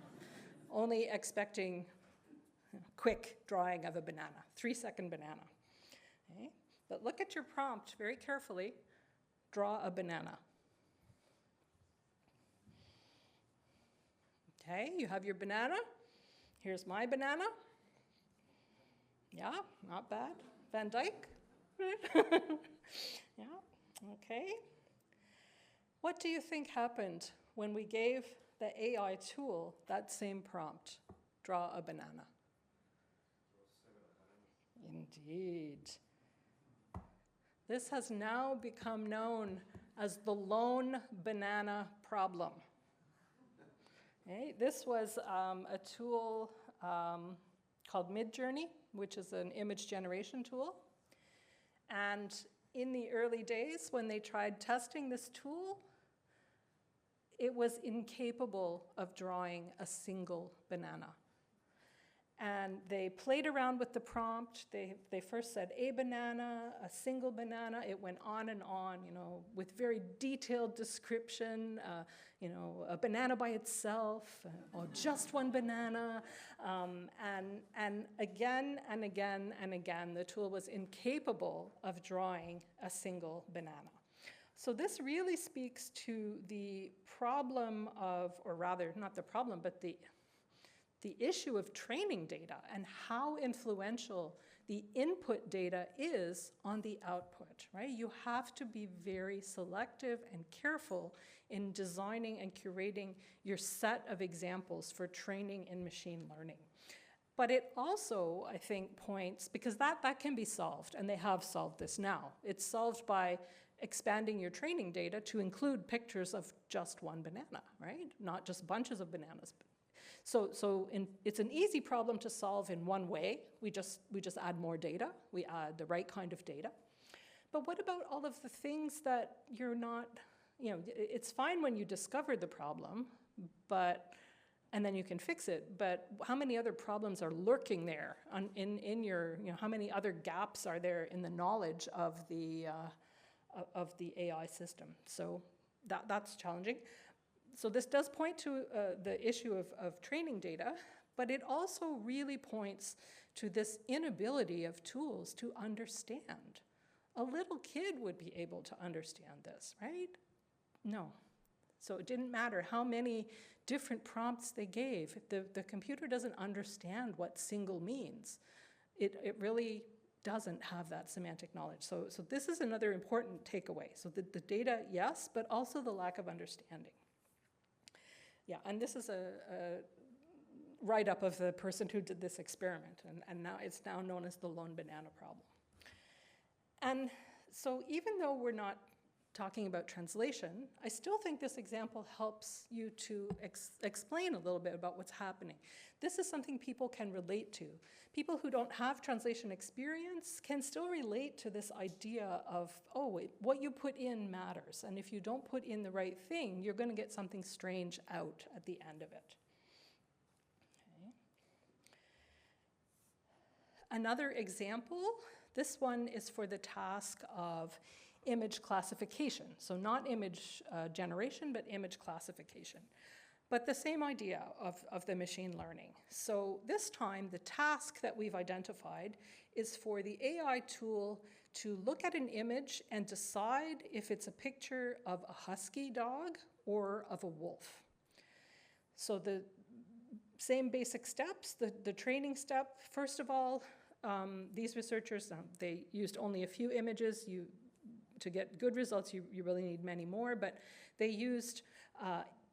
only expecting quick drawing of a banana, 3-second banana. Okay? But look at your prompt very carefully. Draw a banana. Okay, you have your banana. Here's my banana. Yeah, not bad. Van Dyke. Yeah, okay. What do you think happened when we gave the AI tool that same prompt? Draw a banana. Indeed. This has now become known as the lone banana problem. Okay, this was a tool called Midjourney, which is an image generation tool. And in the early days, when they tried testing this tool, it was incapable of drawing a single banana. And they played around with the prompt. They first said a banana, a single banana. It went on, you know, with very detailed description, you know, a banana by itself, or just one banana. And again and again and again, the tool was incapable of drawing a single banana. So this really speaks to the problem of, or rather, not the problem, but the issue of training data and how influential the input data is on the output, right? You have to be very selective and careful in designing and curating your set of examples for training in machine learning. But it also, I think, points, because that can be solved, and they have solved this now. It's solved by expanding your training data to include pictures of just one banana, right? Not just bunches of bananas. So it's an easy problem to solve in one way. We just add more data. We add the right kind of data. But what about all of the things that you're not, it's fine when you discover the problem, and then you can fix it, but how many other problems are lurking there in your, how many other gaps are there in the knowledge of the AI system? So that's challenging. So this does point to the issue of training data, but it also really points to this inability of tools to understand. A little kid would be able to understand this, right? No. So it didn't matter how many different prompts they gave. The computer doesn't understand what single means. It really doesn't have that semantic knowledge. So this is another important takeaway. So the data, yes, but also the lack of understanding. Yeah, and this is a write-up of the person who did this experiment, and now it's now known as the lone banana problem. And so even though we're not talking about translation, I still think this example helps you to explain a little bit about what's happening. This is something people can relate to. People who don't have translation experience can still relate to this idea of, oh, wait, what you put in matters, and if you don't put in the right thing, you're going to get something strange out at the end of it. Okay. Another example, this one is for the task of image classification. So not image generation, but image classification. But the same idea of the machine learning. So this time, the task that we've identified is for the AI tool to look at an image and decide if it's a picture of a husky dog or of a wolf. So the same basic steps, the training step, first of all, these researchers, they used only a few images. To get good results, you really need many more, but they used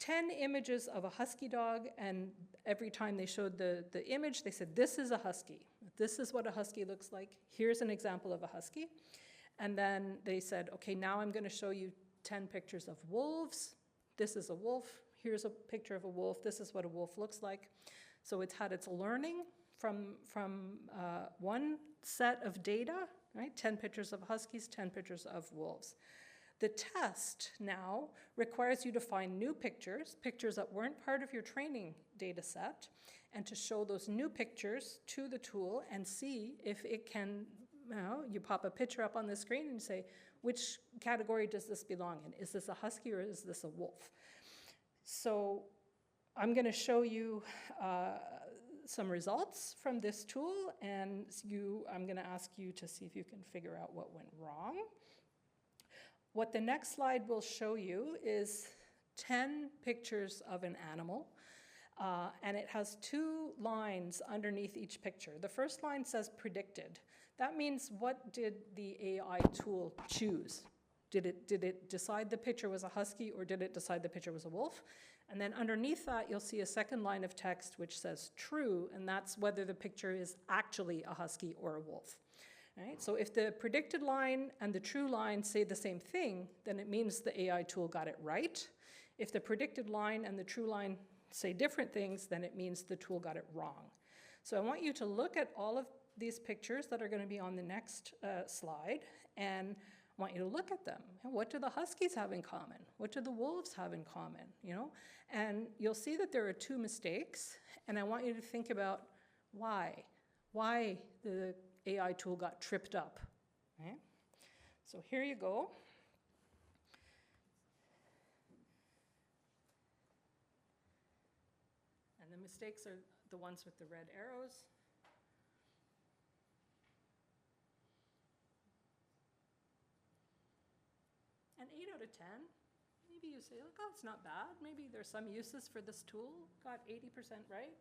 10 images of a husky dog, and every time they showed the image, they said, this is a husky. This is what a husky looks like. Here's an example of a husky. And then they said, okay, now I'm going to show you 10 pictures of wolves. This is a wolf. Here's a picture of a wolf. This is what a wolf looks like. So it's had its learning from one set of data, right? 10 pictures of huskies, 10 pictures of wolves. The test now requires you to find new pictures that weren't part of your training data set, and to show those new pictures to the tool and see if it can, you pop a picture up on the screen and you say, which category does this belong in? Is this a husky or is this a wolf? So I'm going to show you some results from this tool, and I'm going to ask you to see if you can figure out what went wrong. What the next slide will show you is 10 pictures of an animal, and it has 2 lines underneath each picture. The first line says predicted. That means, what did the AI tool choose? Did it decide the picture was a husky, or did it decide the picture was a wolf? And then underneath that, you'll see a second line of text which says true, and that's whether the picture is actually a husky or a wolf. Right? So if the predicted line and the true line say the same thing, then it means the AI tool got it right. If the predicted line and the true line say different things, then it means the tool got it wrong. So I want you to look at all of these pictures that are going to be on the next slide, and I want you to look at them. What do the huskies have in common? What do the wolves have in common? And you'll see that there are 2 mistakes, and I want you to think about why the AI tool got tripped up. Okay? So here you go. And the mistakes are the ones with the red arrows. And 8 out of 10, maybe you say, look, oh, it's not bad. Maybe there's some uses for this tool. Got 80% right.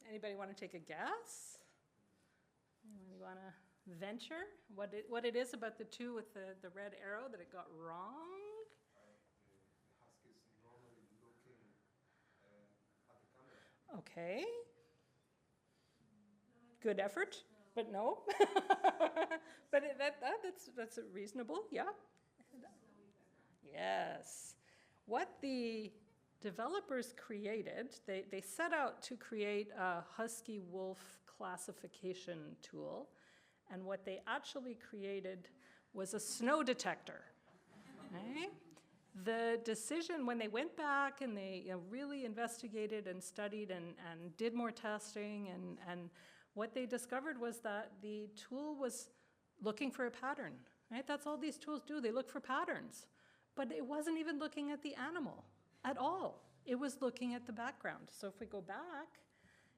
Anybody want to take a guess? You want to venture what it is about the two with the red arrow that it got wrong? The huskies normally looking at the camera. Okay. Good effort, but no. But that's reasonable, yeah. Yes. What the developers created, they set out to create a husky wolf classification tool, and what they actually created was a snow detector. Okay? The decision, when they went back and they really investigated and studied and did more testing, and what they discovered was that the tool was looking for a pattern, right? That's all these tools do, they look for patterns. But it wasn't even looking at the animal at all. It was looking at the background. So if we go back,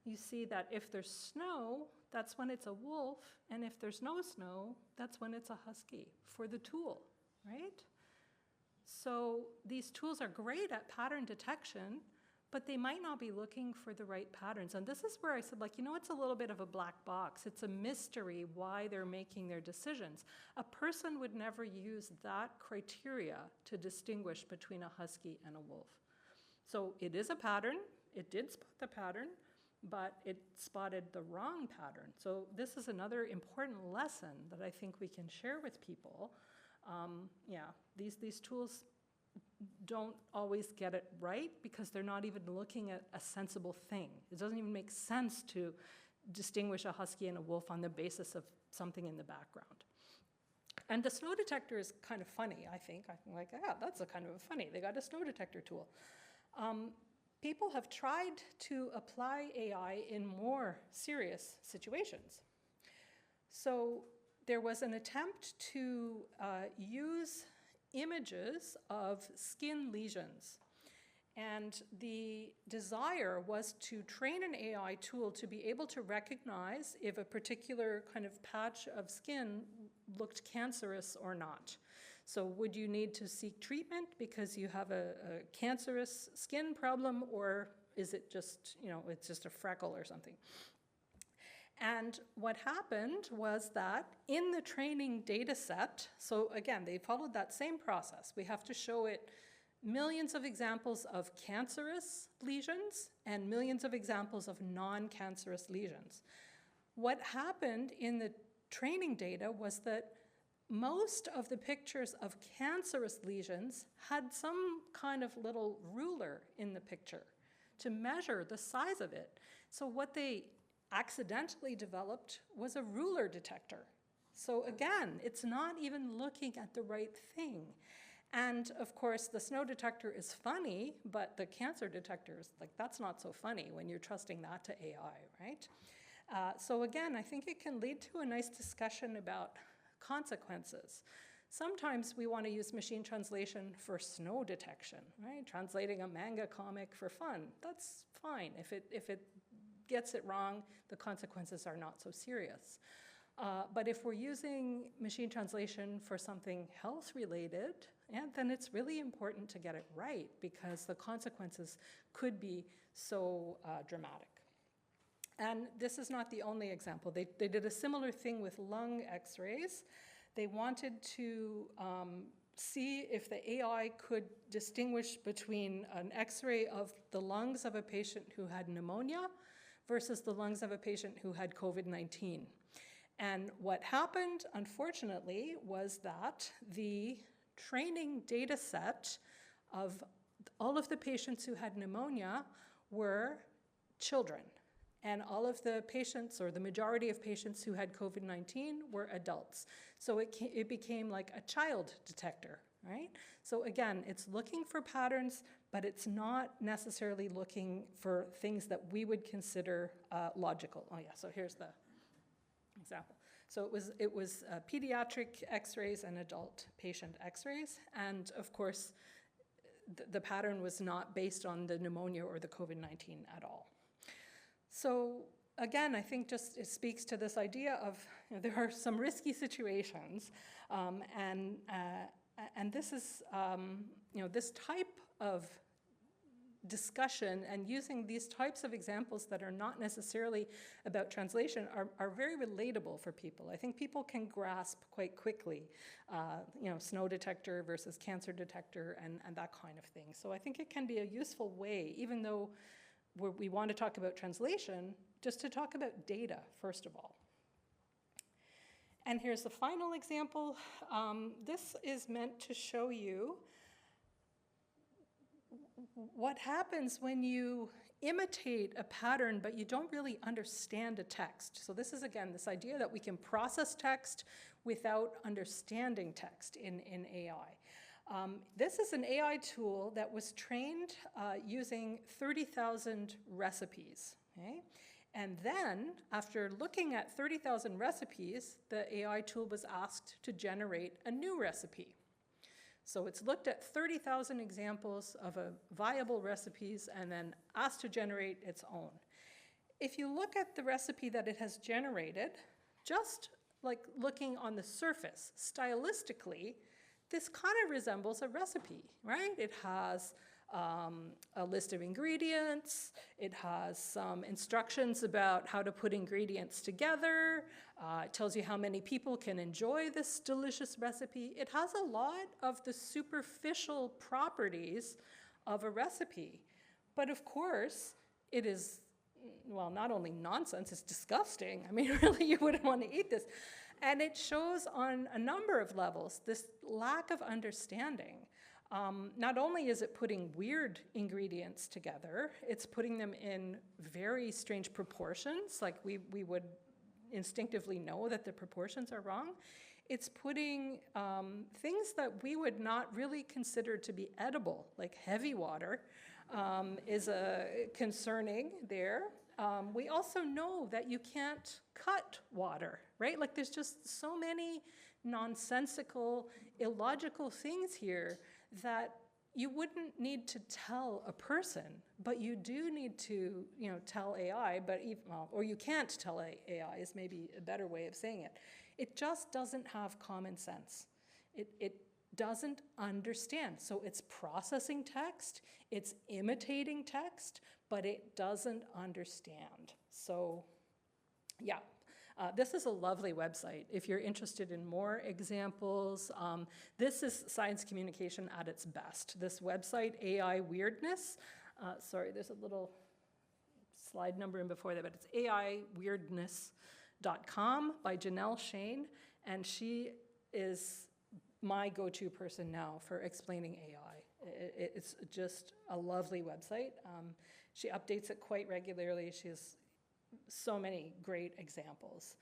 you see that if there's snow, that's when it's a wolf, and if there's no snow, that's when it's a husky for the tool, right? So these tools are great at pattern detection, but they might not be looking for the right patterns. And this is where I said, it's a little bit of a black box. It's a mystery why they're making their decisions. A person would never use that criteria to distinguish between a husky and a wolf. So it is a pattern. It did spot the pattern, but it spotted the wrong pattern. So this is another important lesson that I think we can share with people. These tools don't always get it right because they're not even looking at a sensible thing. It doesn't even make sense to distinguish a husky and a wolf on the basis of something in the background. And the snow detector is kind of funny, I think. I'm like, that's a kind of funny. They got a snow detector tool. People have tried to apply AI in more serious situations. So there was an attempt to use images of skin lesions. And the desire was to train an AI tool to be able to recognize if a particular kind of patch of skin looked cancerous or not. So would you need to seek treatment because you have a cancerous skin problem, or is it just, it's just a freckle or something? And what happened was that in the training data set, so again, they followed that same process. We have to show it millions of examples of cancerous lesions and millions of examples of non-cancerous lesions. What happened in the training data was that most of the pictures of cancerous lesions had some kind of little ruler in the picture to measure the size of it. So what they accidentally developed was a ruler detector. So again, it's not even looking at the right thing. And of course, the snow detector is funny, but the cancer detector is that's not so funny when you're trusting that to AI, right? So again, I think it can lead to a nice discussion about consequences. Sometimes we want to use machine translation for snow detection, right? Translating a manga comic for fun, that's fine. If it gets it wrong, the consequences are not so serious. But if we're using machine translation for something health-related, then it's really important to get it right because the consequences could be so dramatic. And this is not the only example. They did a similar thing with lung x-rays. They wanted to see if the AI could distinguish between an x-ray of the lungs of a patient who had pneumonia versus the lungs of a patient who had COVID-19. And what happened, unfortunately, was that the training data set of all of the patients who had pneumonia were children. And all of the patients, or the majority of patients who had COVID-19 were adults. So it became like a child detector, right? So again, it's looking for patterns, but it's not necessarily looking for things that we would consider logical. Oh yeah, so here's the example. So it was pediatric x-rays and adult patient x-rays. And of course, the pattern was not based on the pneumonia or the COVID-19 at all. So again, I think just it speaks to this idea of there are some risky situations, and this is this type of discussion and using these types of examples that are not necessarily about translation are very relatable for people. I think people can grasp quite quickly, snow detector versus cancer detector and that kind of thing. So I think it can be a useful way, even though we want to talk about translation, just to talk about data, first of all. And here's the final example. This is meant to show you what happens when you imitate a pattern, but you don't really understand a text. So this is, again, this idea that we can process text without understanding text in AI. This is an AI tool that was trained using 30,000 recipes, okay? And then, after looking at 30,000 recipes, the AI tool was asked to generate a new recipe. So it's looked at 30,000 examples of viable recipes and then asked to generate its own. If you look at the recipe that it has generated, just like looking on the surface, stylistically, this kind of resembles a recipe, right? It has a list of ingredients. It has some instructions about how to put ingredients together. It tells you how many people can enjoy this delicious recipe. It has a lot of the superficial properties of a recipe. But of course, it is, well, not only nonsense, it's disgusting. I mean, really, you wouldn't want to eat this. And it shows on a number of levels this lack of understanding. Not only is it putting weird ingredients together, it's putting them in very strange proportions, like we would instinctively know that the proportions are wrong. It's putting things that we would not really consider to be edible, like heavy water, is concerning there. We also know that you can't cut water, right? Like there's just so many nonsensical, illogical things here that you wouldn't need to tell a person, but you do need to, tell AI, or you can't tell AI is maybe a better way of saying it. It just doesn't have common sense. It doesn't understand. So it's processing text, it's imitating text, but it doesn't understand. So, yeah. This is a lovely website. If you're interested in more examples, this is science communication at its best. This website, AI Weirdness, sorry, there's a little slide number in before that, but it's aiweirdness.com by Janelle Shane, and she is my go-to person now for explaining AI. It's just a lovely website. She updates it quite regularly. She has so many great examples.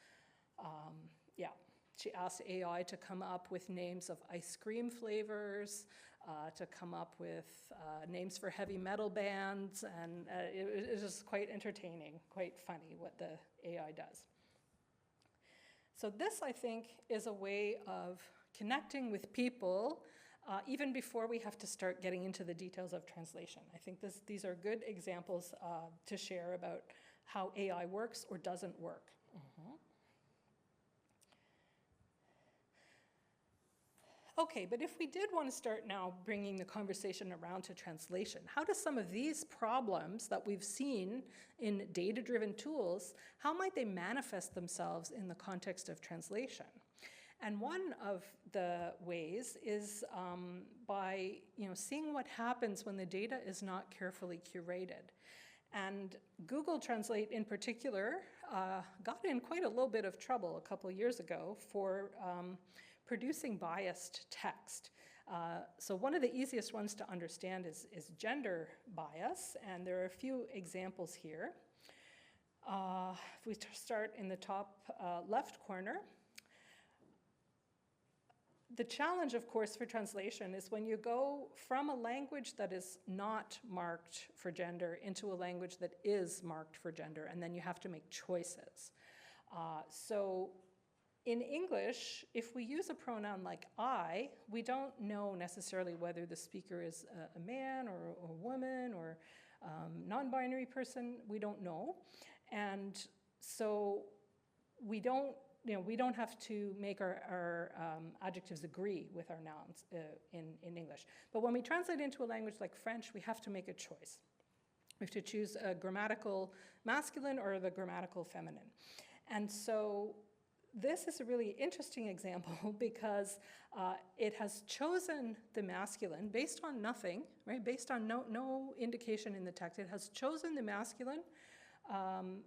Yeah, she asked AI to come up with names of ice cream flavors, to come up with names for heavy metal bands, and it was just quite entertaining, quite funny what the AI does. So this, I think, is a way of connecting with people even before we have to start getting into the details of translation. I think these are good examples to share about how AI works or doesn't work. Okay, but if we did want to start now bringing the conversation around to translation, how do some of these problems that we've seen in data-driven tools, how might they manifest themselves in the context of translation? And one of the ways is by seeing what happens when the data is not carefully curated. And Google Translate in particular got in quite a little bit of trouble a couple years ago for producing biased text. So one of the easiest ones to understand is gender bias, and there are a few examples here. If we start in the top left corner, the challenge, of course, for translation is when you go from a language that is not marked for gender into a language that is marked for gender, and then you have to make choices. So in English, if we use a pronoun like I, we don't know necessarily whether the speaker is a man or a woman or non-binary person. We don't know. And so we don't have to make our adjectives agree with our nouns in English. But when we translate into a language like French, we have to make a choice. We have to choose a grammatical masculine or the grammatical feminine. And so this is a really interesting example because it has chosen the masculine based on nothing, right? Based on no indication in the text. It has chosen the masculine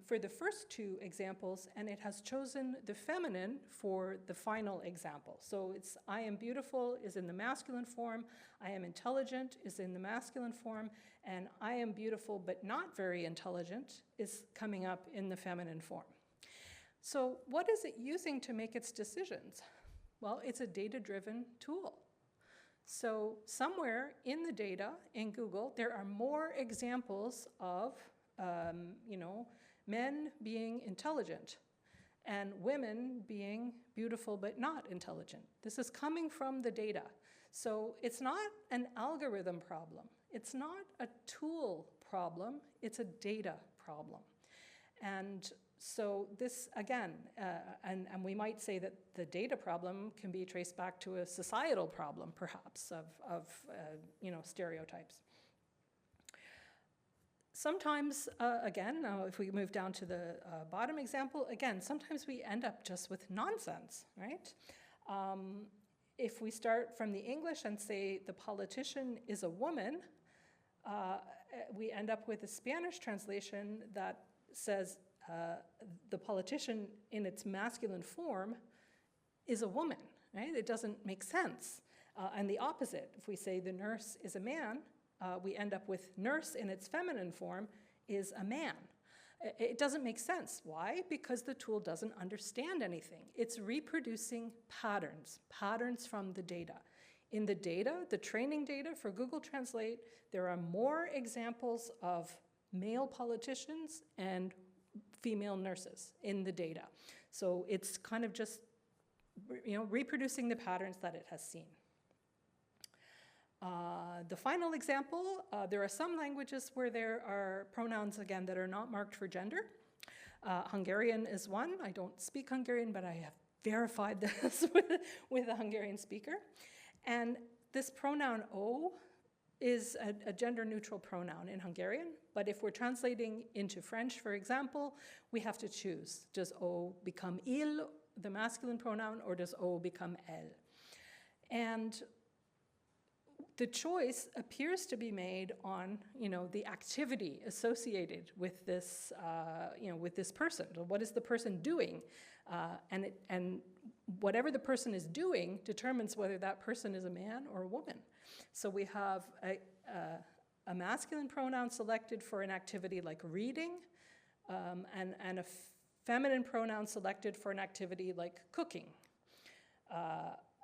for the first two examples, and it has chosen the feminine for the final example. So it's I am beautiful is in the masculine form, I am intelligent is in the masculine form, and I am beautiful but not very intelligent is coming up in the feminine form. So what is it using to make its decisions? Well, it's a data-driven tool. So somewhere in the data in Google, there are more examples of men being intelligent and women being beautiful but not intelligent. This is coming from the data. So it's not an algorithm problem. It's not a tool problem. It's a data problem. And so this, again, and we might say that the data problem can be traced back to a societal problem, perhaps, of stereotypes. Sometimes, again, if we move down to the bottom example, again, sometimes we end up just with nonsense, right? If we start from the English and say the politician is a woman, we end up with a Spanish translation that says the politician in its masculine form is a woman, right? It doesn't make sense. And the opposite, if we say the nurse is a man, we end up with nurse in its feminine form is a man. It doesn't make sense. Why? Because the tool doesn't understand anything. It's reproducing patterns from the data. In the data, the training data for Google Translate, there are more examples of male politicians and female nurses in the data. So it's kind of just, reproducing the patterns that it has seen. The final example, there are some languages where there are pronouns, again, that are not marked for gender. Hungarian is one. I don't speak Hungarian, but I have verified this with a Hungarian speaker. And this pronoun O is a gender-neutral pronoun in Hungarian, but if we're translating into French, for example, we have to choose. Does O become il, the masculine pronoun, or does O become elle? And the choice appears to be made on, the activity associated with this, with this person. So what is the person doing? And whatever the person is doing determines whether that person is a man or a woman. So we have a masculine pronoun selected for an activity like reading, and a feminine pronoun selected for an activity like cooking.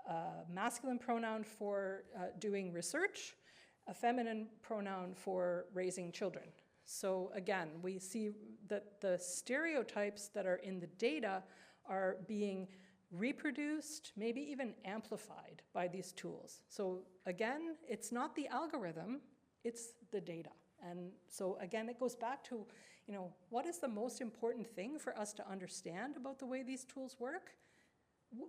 A masculine pronoun for doing research, a feminine pronoun for raising children. So again, we see that the stereotypes that are in the data are being reproduced, maybe even amplified by these tools. So again, it's not the algorithm, it's the data. And so again, it goes back to, what is the most important thing for us to understand about the way these tools work?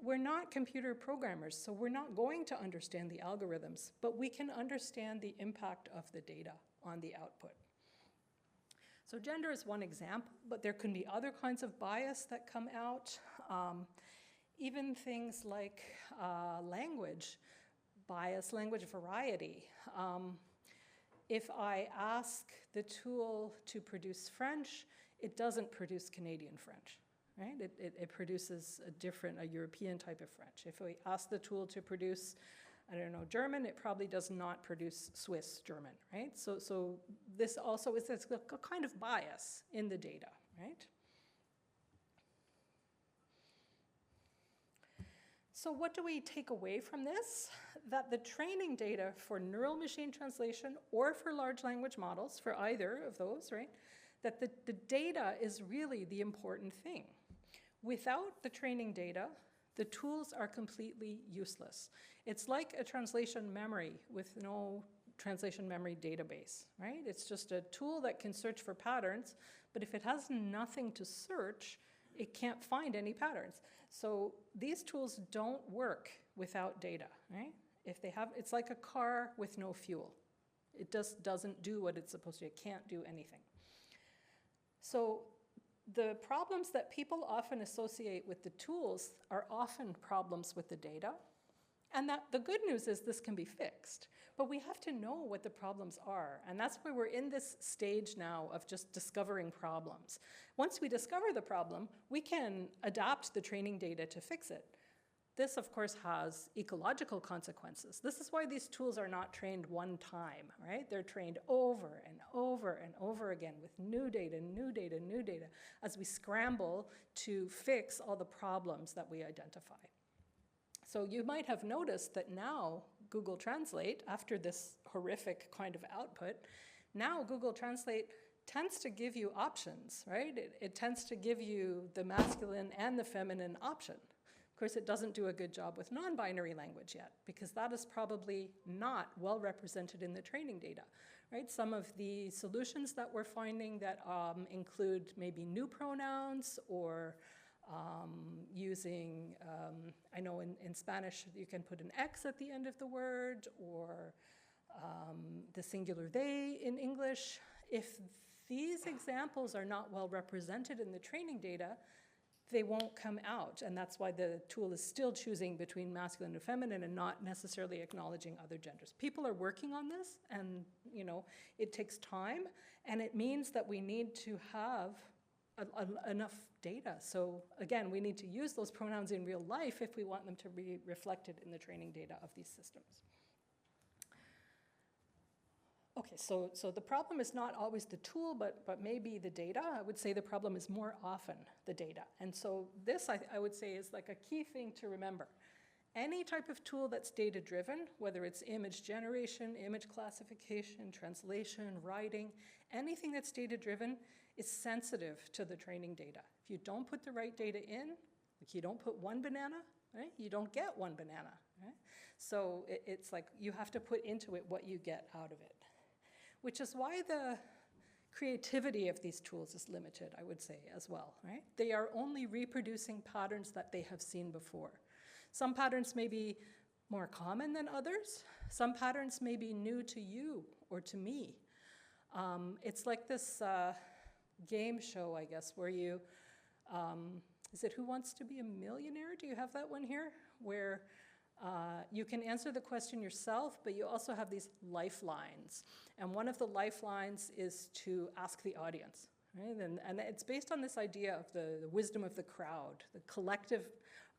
We're not computer programmers, so we're not going to understand the algorithms, but we can understand the impact of the data on the output. So gender is one example, but there can be other kinds of bias that come out. Even things like language bias, language variety. If I ask the tool to produce French, it doesn't produce Canadian French. Right? It produces a European type of French. If we ask the tool to produce, German, it probably does not produce Swiss German, right? So this also is a kind of bias in the data, right? So what do we take away from this? That the training data for neural machine translation or for large language models, for either of those, right? That the data is really the important thing. Without the training data, the tools are completely useless. It's like a translation memory with no translation memory database, right? It's just a tool that can search for patterns, but if it has nothing to search, it can't find any patterns. So these tools don't work without data, right? If they have, it's like a car with no fuel. It just doesn't do what it's supposed to. It can't do anything. So the problems that people often associate with the tools are often problems with the data. And that the good news is this can be fixed. But we have to know what the problems are. And that's why we're in this stage now of just discovering problems. Once we discover the problem, we can adapt the training data to fix it. This, of course, has ecological consequences. This is why these tools are not trained one time, right? They're trained over and over and over again with new data, new data, new data, as we scramble to fix all the problems that we identify. So you might have noticed that now Google Translate, after this horrific kind of output, now Google Translate tends to give you options, right? It tends to give you the masculine and the feminine option. Of course, it doesn't do a good job with non-binary language yet, because that is probably not well represented in the training data, right? Some of the solutions that we're finding that include maybe new pronouns or using, I know in Spanish you can put an X at the end of the word, or the singular they in English. If these examples are not well represented in the training data, they won't come out, and that's why the tool is still choosing between masculine and feminine and not necessarily acknowledging other genders. People are working on this, and it takes time, and it means that we need to have enough data. So again, we need to use those pronouns in real life if we want them to be reflected in the training data of these systems. Okay, so the problem is not always the tool, but maybe the data. I would say the problem is more often the data. And so this, I would say, is like a key thing to remember. Any type of tool that's data-driven, whether it's image generation, image classification, translation, writing, anything that's data-driven is sensitive to the training data. If you don't put the right data in, like you don't put one banana, right? You don't get one banana, right? So it's like you have to put into it what you get out of it. Which is why the creativity of these tools is limited, I would say, as well, right? They are only reproducing patterns that they have seen before. Some patterns may be more common than others. Some patterns may be new to you or to me. It's like this game show, I guess, where you, is it Who Wants to Be a Millionaire? Do you have that one here? Where you can answer the question yourself, but you also have these lifelines. And one of the lifelines is to ask the audience, right? And it's based on this idea of the wisdom of the crowd. The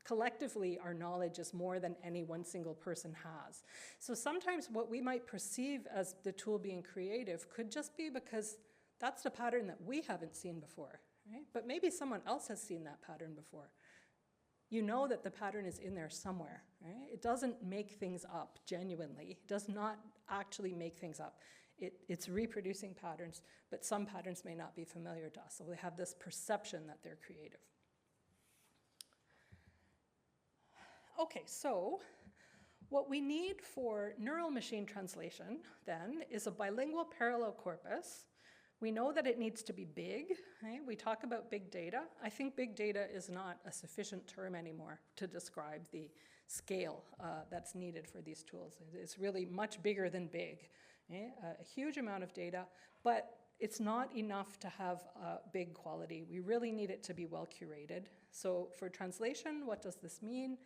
collectively, our knowledge is more than any one single person has. So sometimes what we might perceive as the tool being creative could just be because that's the pattern that we haven't seen before, right? But maybe someone else has seen that pattern before. You know that the pattern is in there somewhere, right? It doesn't make things up genuinely. It does not actually make things up. It's reproducing patterns, but some patterns may not be familiar to us. So they have this perception that they're creative. Okay, so what we need for neural machine translation then is a bilingual parallel corpus. We know that it needs to be big, right? We talk about big data. I think big data is not a sufficient term anymore to describe the scale that's needed for these tools. It's really much bigger than big, a huge amount of data, but it's not enough to have big quality. We really need it to be well curated. So for translation, what does this mean?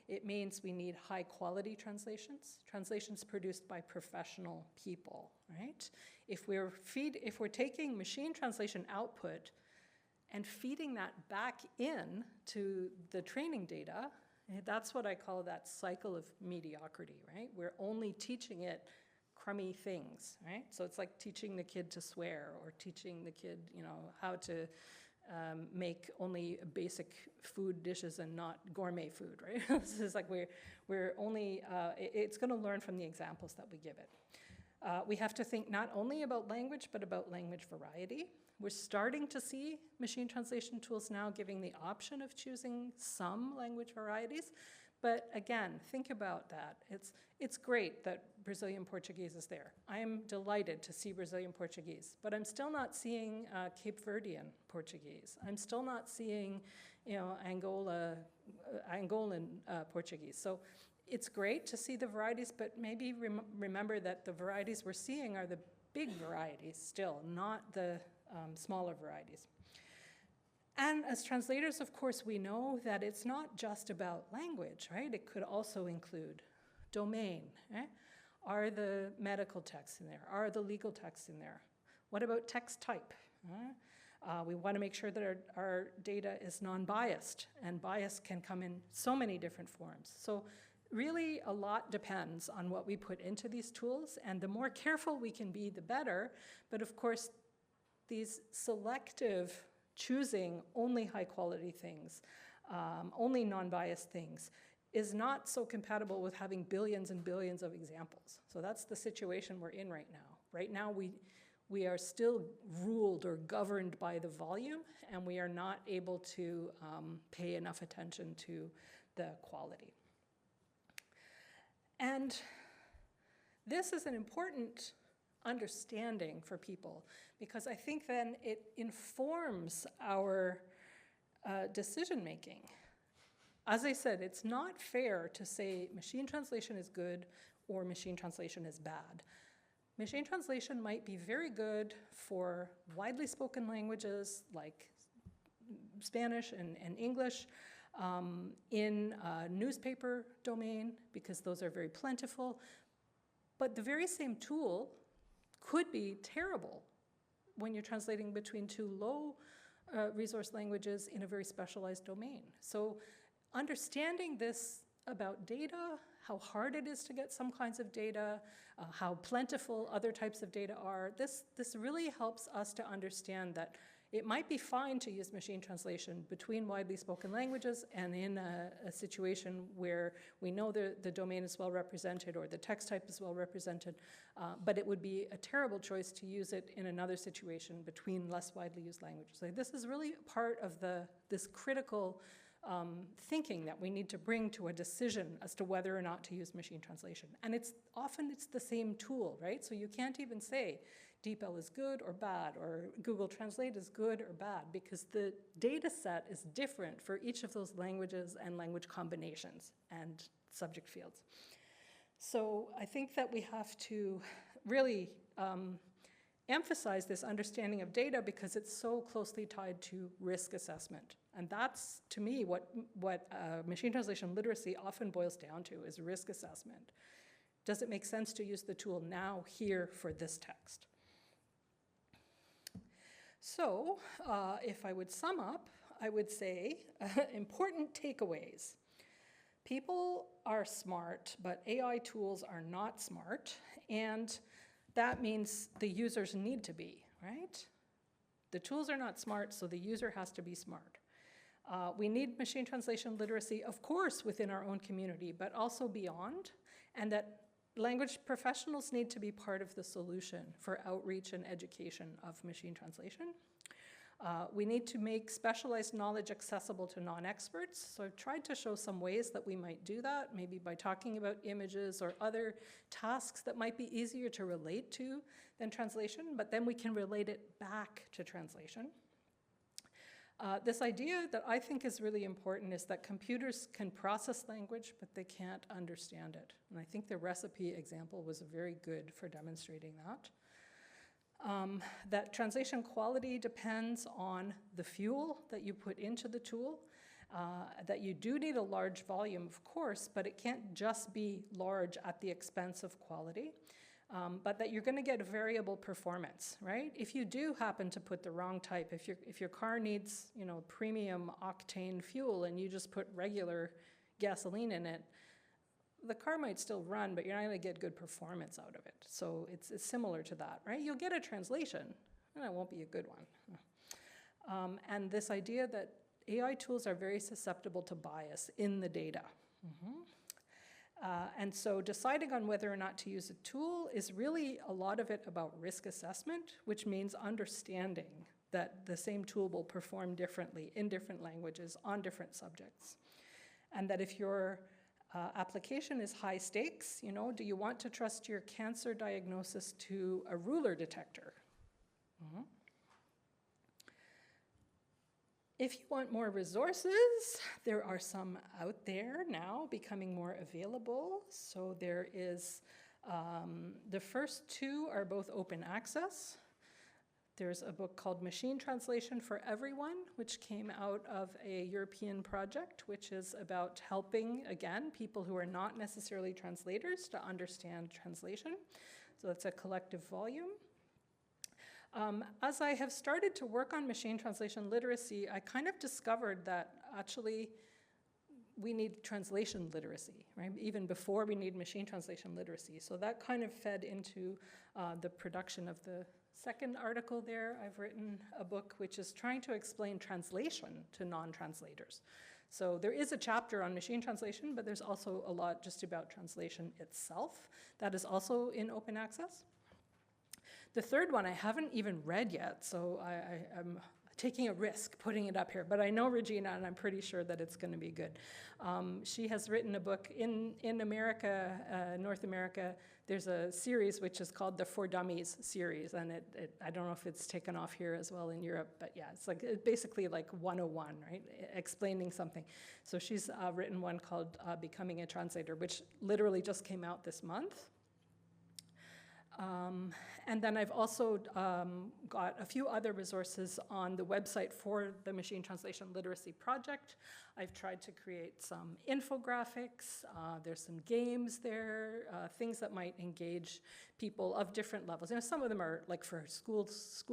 It means we need high quality translations produced by professional people, right? If we're taking machine translation output and feeding that back in to the training data, that's what I call that cycle of mediocrity, right? We're only teaching it crummy things, right? So it's like teaching the kid to swear or teaching the kid, how to make only basic food dishes and not gourmet food, right? This is like we're only, it's going to learn from the examples that we give it. We have to think not only about language, but about language variety. We're starting to see machine translation tools now giving the option of choosing some language varieties. But again, think about that. It's great that Brazilian Portuguese is there. I am delighted to see Brazilian Portuguese, but I'm still not seeing Cape Verdean Portuguese. I'm still not seeing, Angolan Portuguese. So it's great to see the varieties, but maybe remember that the varieties we're seeing are the big varieties still, not the smaller varieties. And as translators, of course, we know that it's not just about language, right? It could also include domain. Right? Are the medical texts in there? Are the legal texts in there? What about text type? We want to make sure that our data is non-biased, and bias can come in so many different forms. So really, a lot depends on what we put into these tools, and the more careful we can be, the better. But of course, these selective choosing only high-quality things, only non-biased things, is not so compatible with having billions and billions of examples. So that's the situation we're in right now. Right now, we are still ruled or governed by the volume, and we are not able to pay enough attention to the quality. And this is an important understanding for people, because I think then it informs our decision-making. As I said, it's not fair to say machine translation is good or machine translation is bad. Machine translation might be very good for widely spoken languages like Spanish and English, in a newspaper domain, because those are very plentiful. But the very same tool could be terrible when you're translating between two low resource languages in a very specialized domain. So understanding this about data, how hard it is to get some kinds of data, how plentiful other types of data are, this really helps us to understand that it might be fine to use machine translation between widely spoken languages and in a situation where we know the domain is well represented or the text type is well represented, but it would be a terrible choice to use it in another situation between less widely used languages. So this is really part of this critical thinking that we need to bring to a decision as to whether or not to use machine translation. And often it's the same tool, right? So you can't even say DeepL is good or bad, or Google Translate is good or bad, because the data set is different for each of those languages and language combinations and subject fields. So I think that we have to really emphasize this understanding of data, because it's so closely tied to risk assessment. And that's, to me, what machine translation literacy often boils down to, is risk assessment. Does it make sense to use the tool now, here, for this text? So if I would sum up, I would say important takeaways. People are smart, but AI tools are not smart, and that means the users need to be, right? The tools are not smart, so the user has to be smart. We need machine translation literacy, of course, within our own community, but also beyond, and that language professionals need to be part of the solution for outreach and education of machine translation. We need to make specialized knowledge accessible to non-experts. So I've tried to show some ways that we might do that, maybe by talking about images or other tasks that might be easier to relate to than translation, but then we can relate it back to translation. This idea that I think is really important is that computers can process language, but they can't understand it. And I think the recipe example was very good for demonstrating that. That translation quality depends on the fuel that you put into the tool, that you do need a large volume, of course, but it can't just be large at the expense of quality. But that you're going to get variable performance, right? If you do happen to put the wrong type, if your car needs, premium octane fuel and you just put regular gasoline in it, the car might still run, but you're not going to get good performance out of it. So it's similar to that, right? You'll get a translation, and it won't be a good one. And this idea that AI tools are very susceptible to bias in the data. And so deciding on whether or not to use a tool is really a lot of it about risk assessment, which means understanding that the same tool will perform differently in different languages on different subjects. And that if your application is high stakes, do you want to trust your cancer diagnosis to a ruler detector? If you want more resources, there are some out there now becoming more available. So there is, the first two are both open access. There's a book called Machine Translation for Everyone, which came out of a European project, which is about helping, again, people who are not necessarily translators to understand translation. So it's a collective volume. As I have started to work on machine translation literacy, I kind of discovered that actually we need translation literacy, right? Even before we need machine translation literacy. So that kind of fed into the production of the second article there. I've written a book which is trying to explain translation to non-translators. So there is a chapter on machine translation, but there's also a lot just about translation itself. That is also in open access. The third one I haven't even read yet, so I'm taking a risk putting it up here, but I know Regina, and I'm pretty sure that it's going to be good. She has written a book in America, North America. There's a series which is called the For Dummies series, and I don't know if it's taken off here as well in Europe, but yeah, it's basically like 101, right? Explaining something. So she's written one called Becoming a Translator, which literally just came out this month. And then I've also got a few other resources on the website for the Machine Translation Literacy Project. I've tried to create some infographics. There's some games there, things that might engage people of different levels. You know, some of them are like for school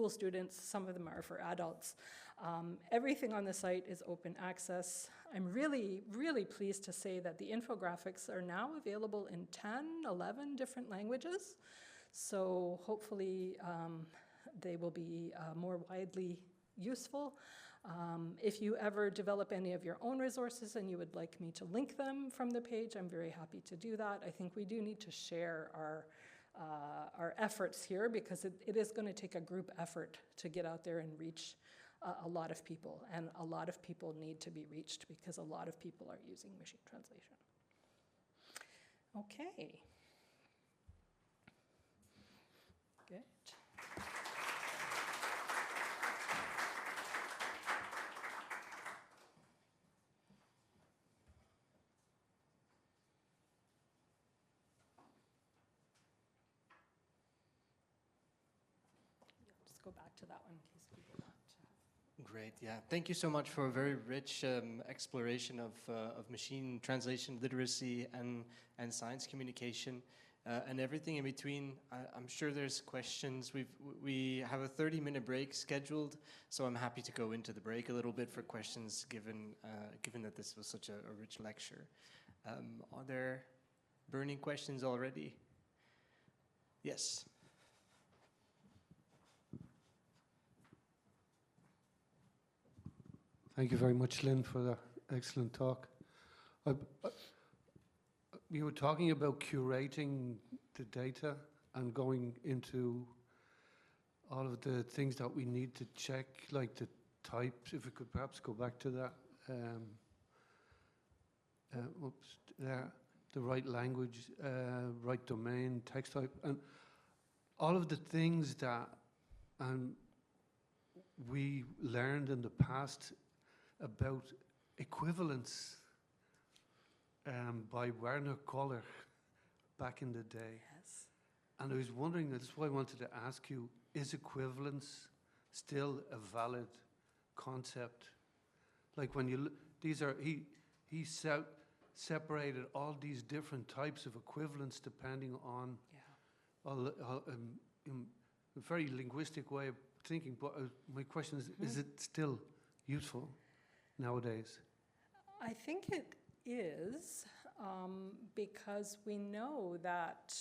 students, some of them are for adults. Everything on the site is open access. I'm really, really pleased to say that the infographics are now available in 10, 11 different languages. So hopefully they will be more widely useful. If you ever develop any of your own resources and you would like me to link them from the page, I'm very happy to do that. I think we do need to share our efforts here because it is going to take a group effort to get out there and reach a lot of people. And a lot of people need to be reached because a lot of people are using machine translation. Okay. Good. Just go back to that one in case people want to. Great, yeah. Thank you so much for a very rich exploration of machine translation, literacy, and science communication. And everything in between. I'm sure there's questions. We have a 30-minute break scheduled, so I'm happy to go into the break a little bit for questions, given that this was such a rich lecture. Are there burning questions already? Yes. Thank you very much, Lynn, for that excellent talk. You were talking about curating the data and going into all of the things that we need to check, like the types, if we could perhaps go back to that. The right language, right domain, text type, and all of the things that we learned in the past about equivalence by Werner Koller back in the day. Yes. And I was wondering, that's why I wanted to ask you, is equivalence still a valid concept? Like when you, he separated all these different types of equivalence depending on a very linguistic way of thinking, but my question is it still useful nowadays? I think it is because we know that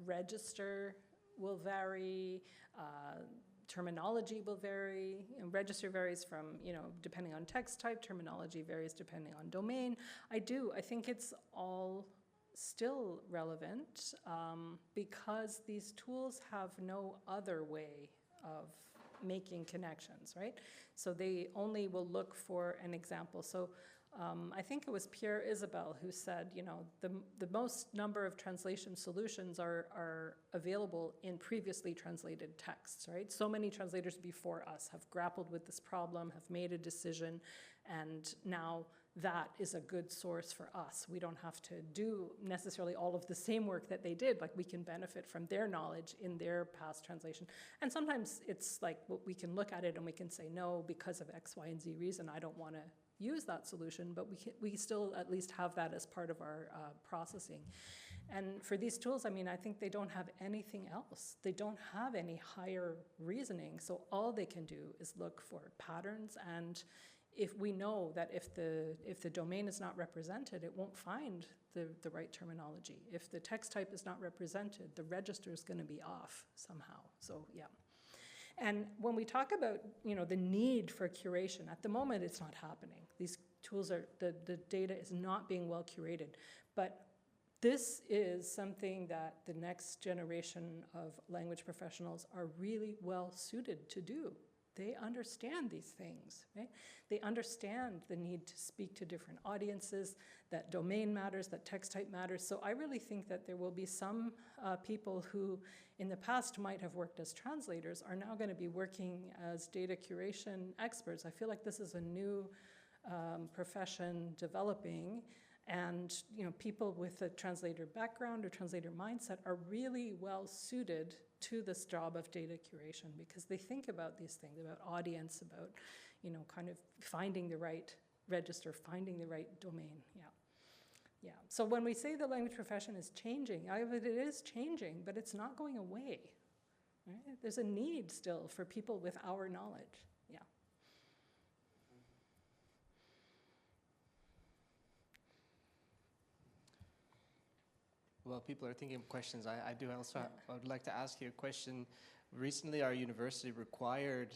register will vary, terminology will vary. Register varies from, depending on text type, terminology varies depending on domain. I think it's all still relevant because these tools have no other way of making connections, right? So they only will look for an example. So I think it was Pierre Isabelle who said, you know, the most number of translation solutions are available in previously translated texts, right? So many translators before us have grappled with this problem, have made a decision, and now that is a good source for us. We don't have to do necessarily all of the same work that they did. Like, we can benefit from their knowledge in their past translation. And sometimes it's like, we can look at it and we can say, no, because of X, Y, and Z reason, I don't want to use that solution, but we still at least have that as part of our processing. And for these tools, I mean, I think they don't have anything else. They don't have any higher reasoning, so all they can do is look for patterns, and if we know that if the domain is not represented, it won't find the right terminology. If the text type is not represented, the register is going to be off somehow. So yeah. And when we talk about, you know, the need for curation, at the moment it's not happening. These tools are, the data is not being well curated. But this is something that the next generation of language professionals are really well suited to do. They understand these things, right? They understand the need to speak to different audiences, that domain matters, that text type matters. So I really think that there will be some people who in the past might have worked as translators are now going to be working as data curation experts. I feel like this is a new profession developing, and you know, people with a translator background or translator mindset are really well suited to this job of data curation, because they think about these things, about audience, about, you know, kind of finding the right register, finding the right domain. Yeah. Yeah. So when we say the language profession is changing, it is changing, but it's not going away. Right? There's a need still for people with our knowledge. Yeah. Well, people are thinking of questions. I do also, I would like to ask you a question. Recently, our university required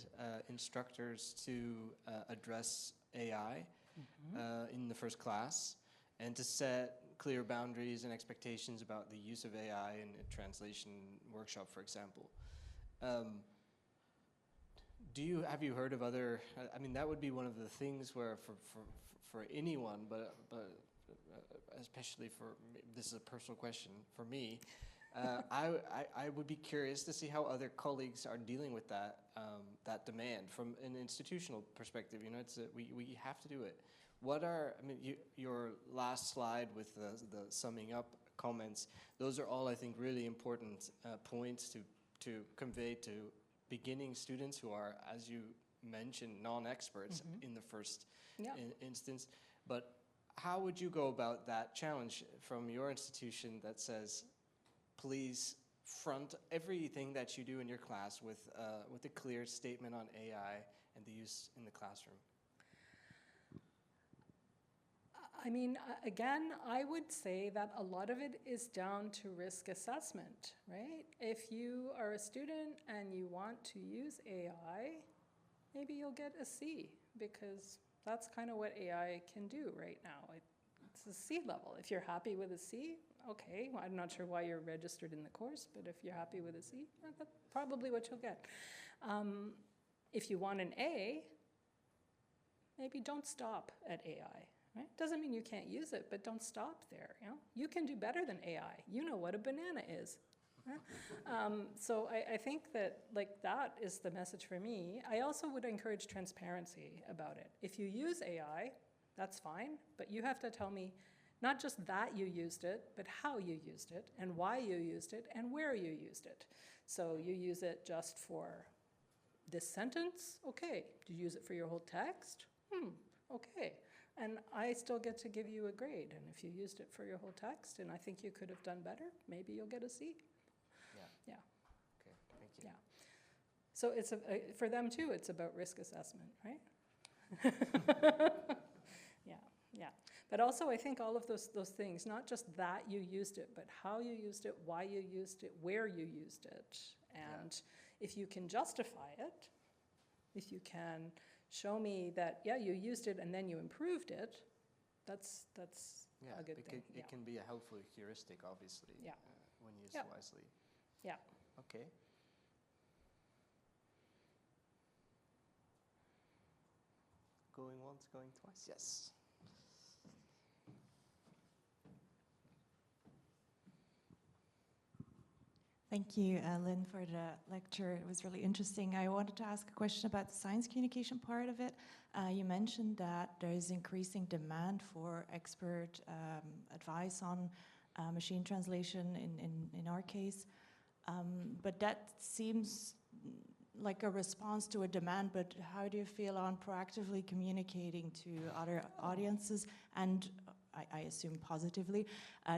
instructors to address AI in the first class, and to set clear boundaries and expectations about the use of AI in a translation workshop, for example. Have you heard of other, I mean, that would be one of the things where for anyone, but especially for me, this is a personal question for me, I would be curious to see how other colleagues are dealing with that demand from an institutional perspective. You know, we have to do it. What are, I mean, your last slide with the summing up comments, those are all, I think, really important points to convey to beginning students who are, as you mentioned, non-experts in the first instance. But how would you go about that challenge from your institution that says, please front everything that you do in your class with a clear statement on AI and the use in the classroom? I mean, again, I would say that a lot of it is down to risk assessment, right? If you are a student and you want to use AI, maybe you'll get a C, because that's kind of what AI can do right now. It's a C level. If you're happy with a C, okay. Well, I'm not sure why you're registered in the course, but if you're happy with a C, that's probably what you'll get. If you want an A, maybe don't stop at AI. Right? Doesn't mean you can't use it, but don't stop there. You know? You can do better than AI. You know what a banana is. Right? So I think that, like, that is the message for me. I also would encourage transparency about it. If you use AI, that's fine, but you have to tell me not just that you used it, but how you used it, and why you used it, and where you used it. So you use it just for this sentence? Okay. Did you use it for your whole text? Okay. And I still get to give you a grade. And if you used it for your whole text and I think you could have done better, maybe you'll get a C. Yeah. Okay, thank you. Yeah. So it's for them too, it's about risk assessment, right? Yeah. But also I think all of those things, not just that you used it, but how you used it, why you used it, where you used it. And if you can justify it, if you can show me that, yeah, you used it and then you improved it, that's a good thing. It can be a helpful heuristic, obviously, when used wisely. Yeah. Okay. Going once, going twice. Yes. Thank you, Lynn, for the lecture. It was really interesting. I wanted to ask a question about the science communication part of it. You mentioned that there is increasing demand for expert advice on machine translation in our case. But that seems like a response to a demand, but how do you feel on proactively communicating to other audiences, and I assume positively?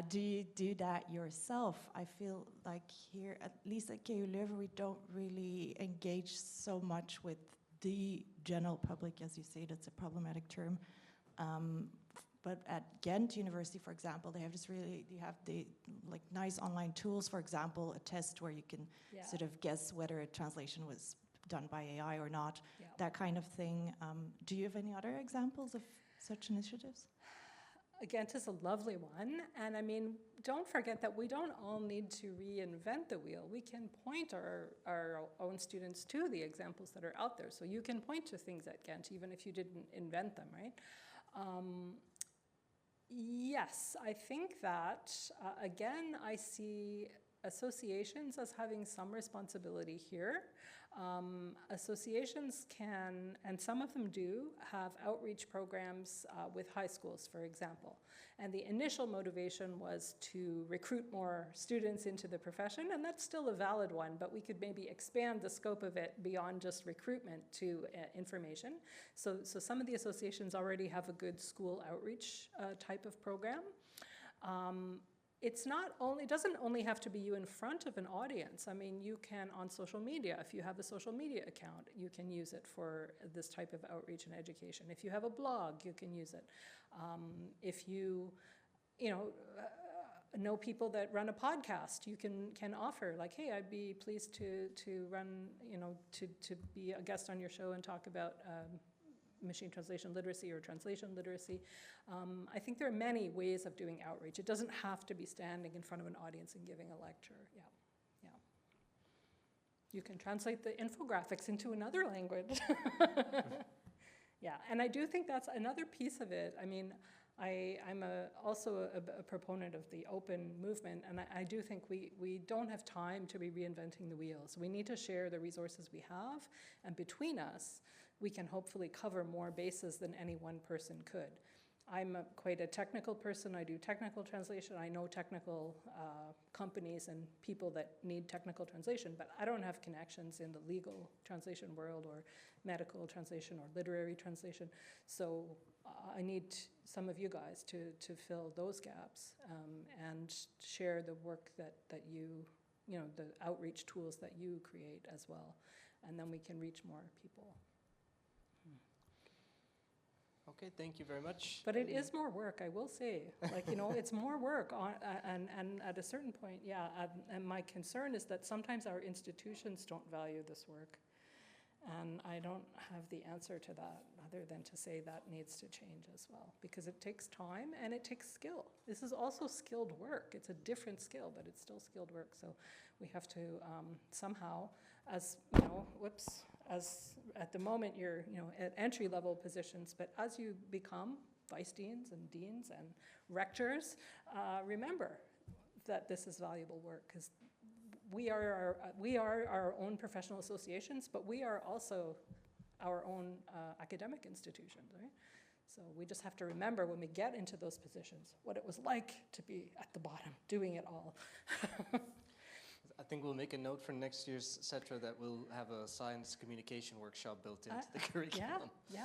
Do you do that yourself? I feel like here, at least at KU Leuven, we don't really engage so much with the general public, as you say, that's a problematic term. But at Ghent University, for example, they have the like nice online tools, for example, a test where you can sort of guess whether a translation was done by AI or not, that kind of thing. Do you have any other examples of such initiatives? Ghent is a lovely one, and I mean, don't forget that we don't all need to reinvent the wheel. We can point our own students to the examples that are out there. So you can point to things at Ghent, even if you didn't invent them, right? Yes, I think that, again, I see associations as having some responsibility here. Associations can, and some of them do, have outreach programs with high schools, for example. And the initial motivation was to recruit more students into the profession, and that's still a valid one, but we could maybe expand the scope of it beyond just recruitment to information. So some of the associations already have a good school outreach type of program. It's not only, it doesn't only have to be you in front of an audience. I mean, you can on social media, if you have a social media account, you can use it for this type of outreach and education. If you have a blog, you can use it. If you know people that run a podcast, you can offer like, hey, I'd be pleased to run, to be a guest on your show and talk about machine translation literacy or translation literacy. I think there are many ways of doing outreach. It doesn't have to be standing in front of an audience and giving a lecture. Yeah. You can translate the infographics into another language. Yeah, and I do think that's another piece of it. I mean, I'm also a proponent of the open movement, and I do think we don't have time to be reinventing the wheel. So we need to share the resources we have, and between us, we can hopefully cover more bases than any one person could. I'm quite a technical person. I do technical translation. I know technical companies and people that need technical translation, but I don't have connections in the legal translation world or medical translation or literary translation. So I need some of you guys to fill those gaps and share the work that you the outreach tools that you create as well. And then we can reach more people. Okay, thank you very much. But it is more work, I will say. Like, it's more work. And at a certain point, and my concern is that sometimes our institutions don't value this work. And I don't have the answer to that other than to say that needs to change as well. Because it takes time and it takes skill. This is also skilled work. It's a different skill, but it's still skilled work. So we have to somehow, as at the moment you're at entry-level positions, but as you become vice deans and deans and rectors, remember that this is valuable work, because we are our own professional associations, but we are also our own academic institutions, right? So we just have to remember when we get into those positions what it was like to be at the bottom, doing it all. I think we'll make a note for next year's CETRA that we'll have a science communication workshop built into the curriculum. Yeah.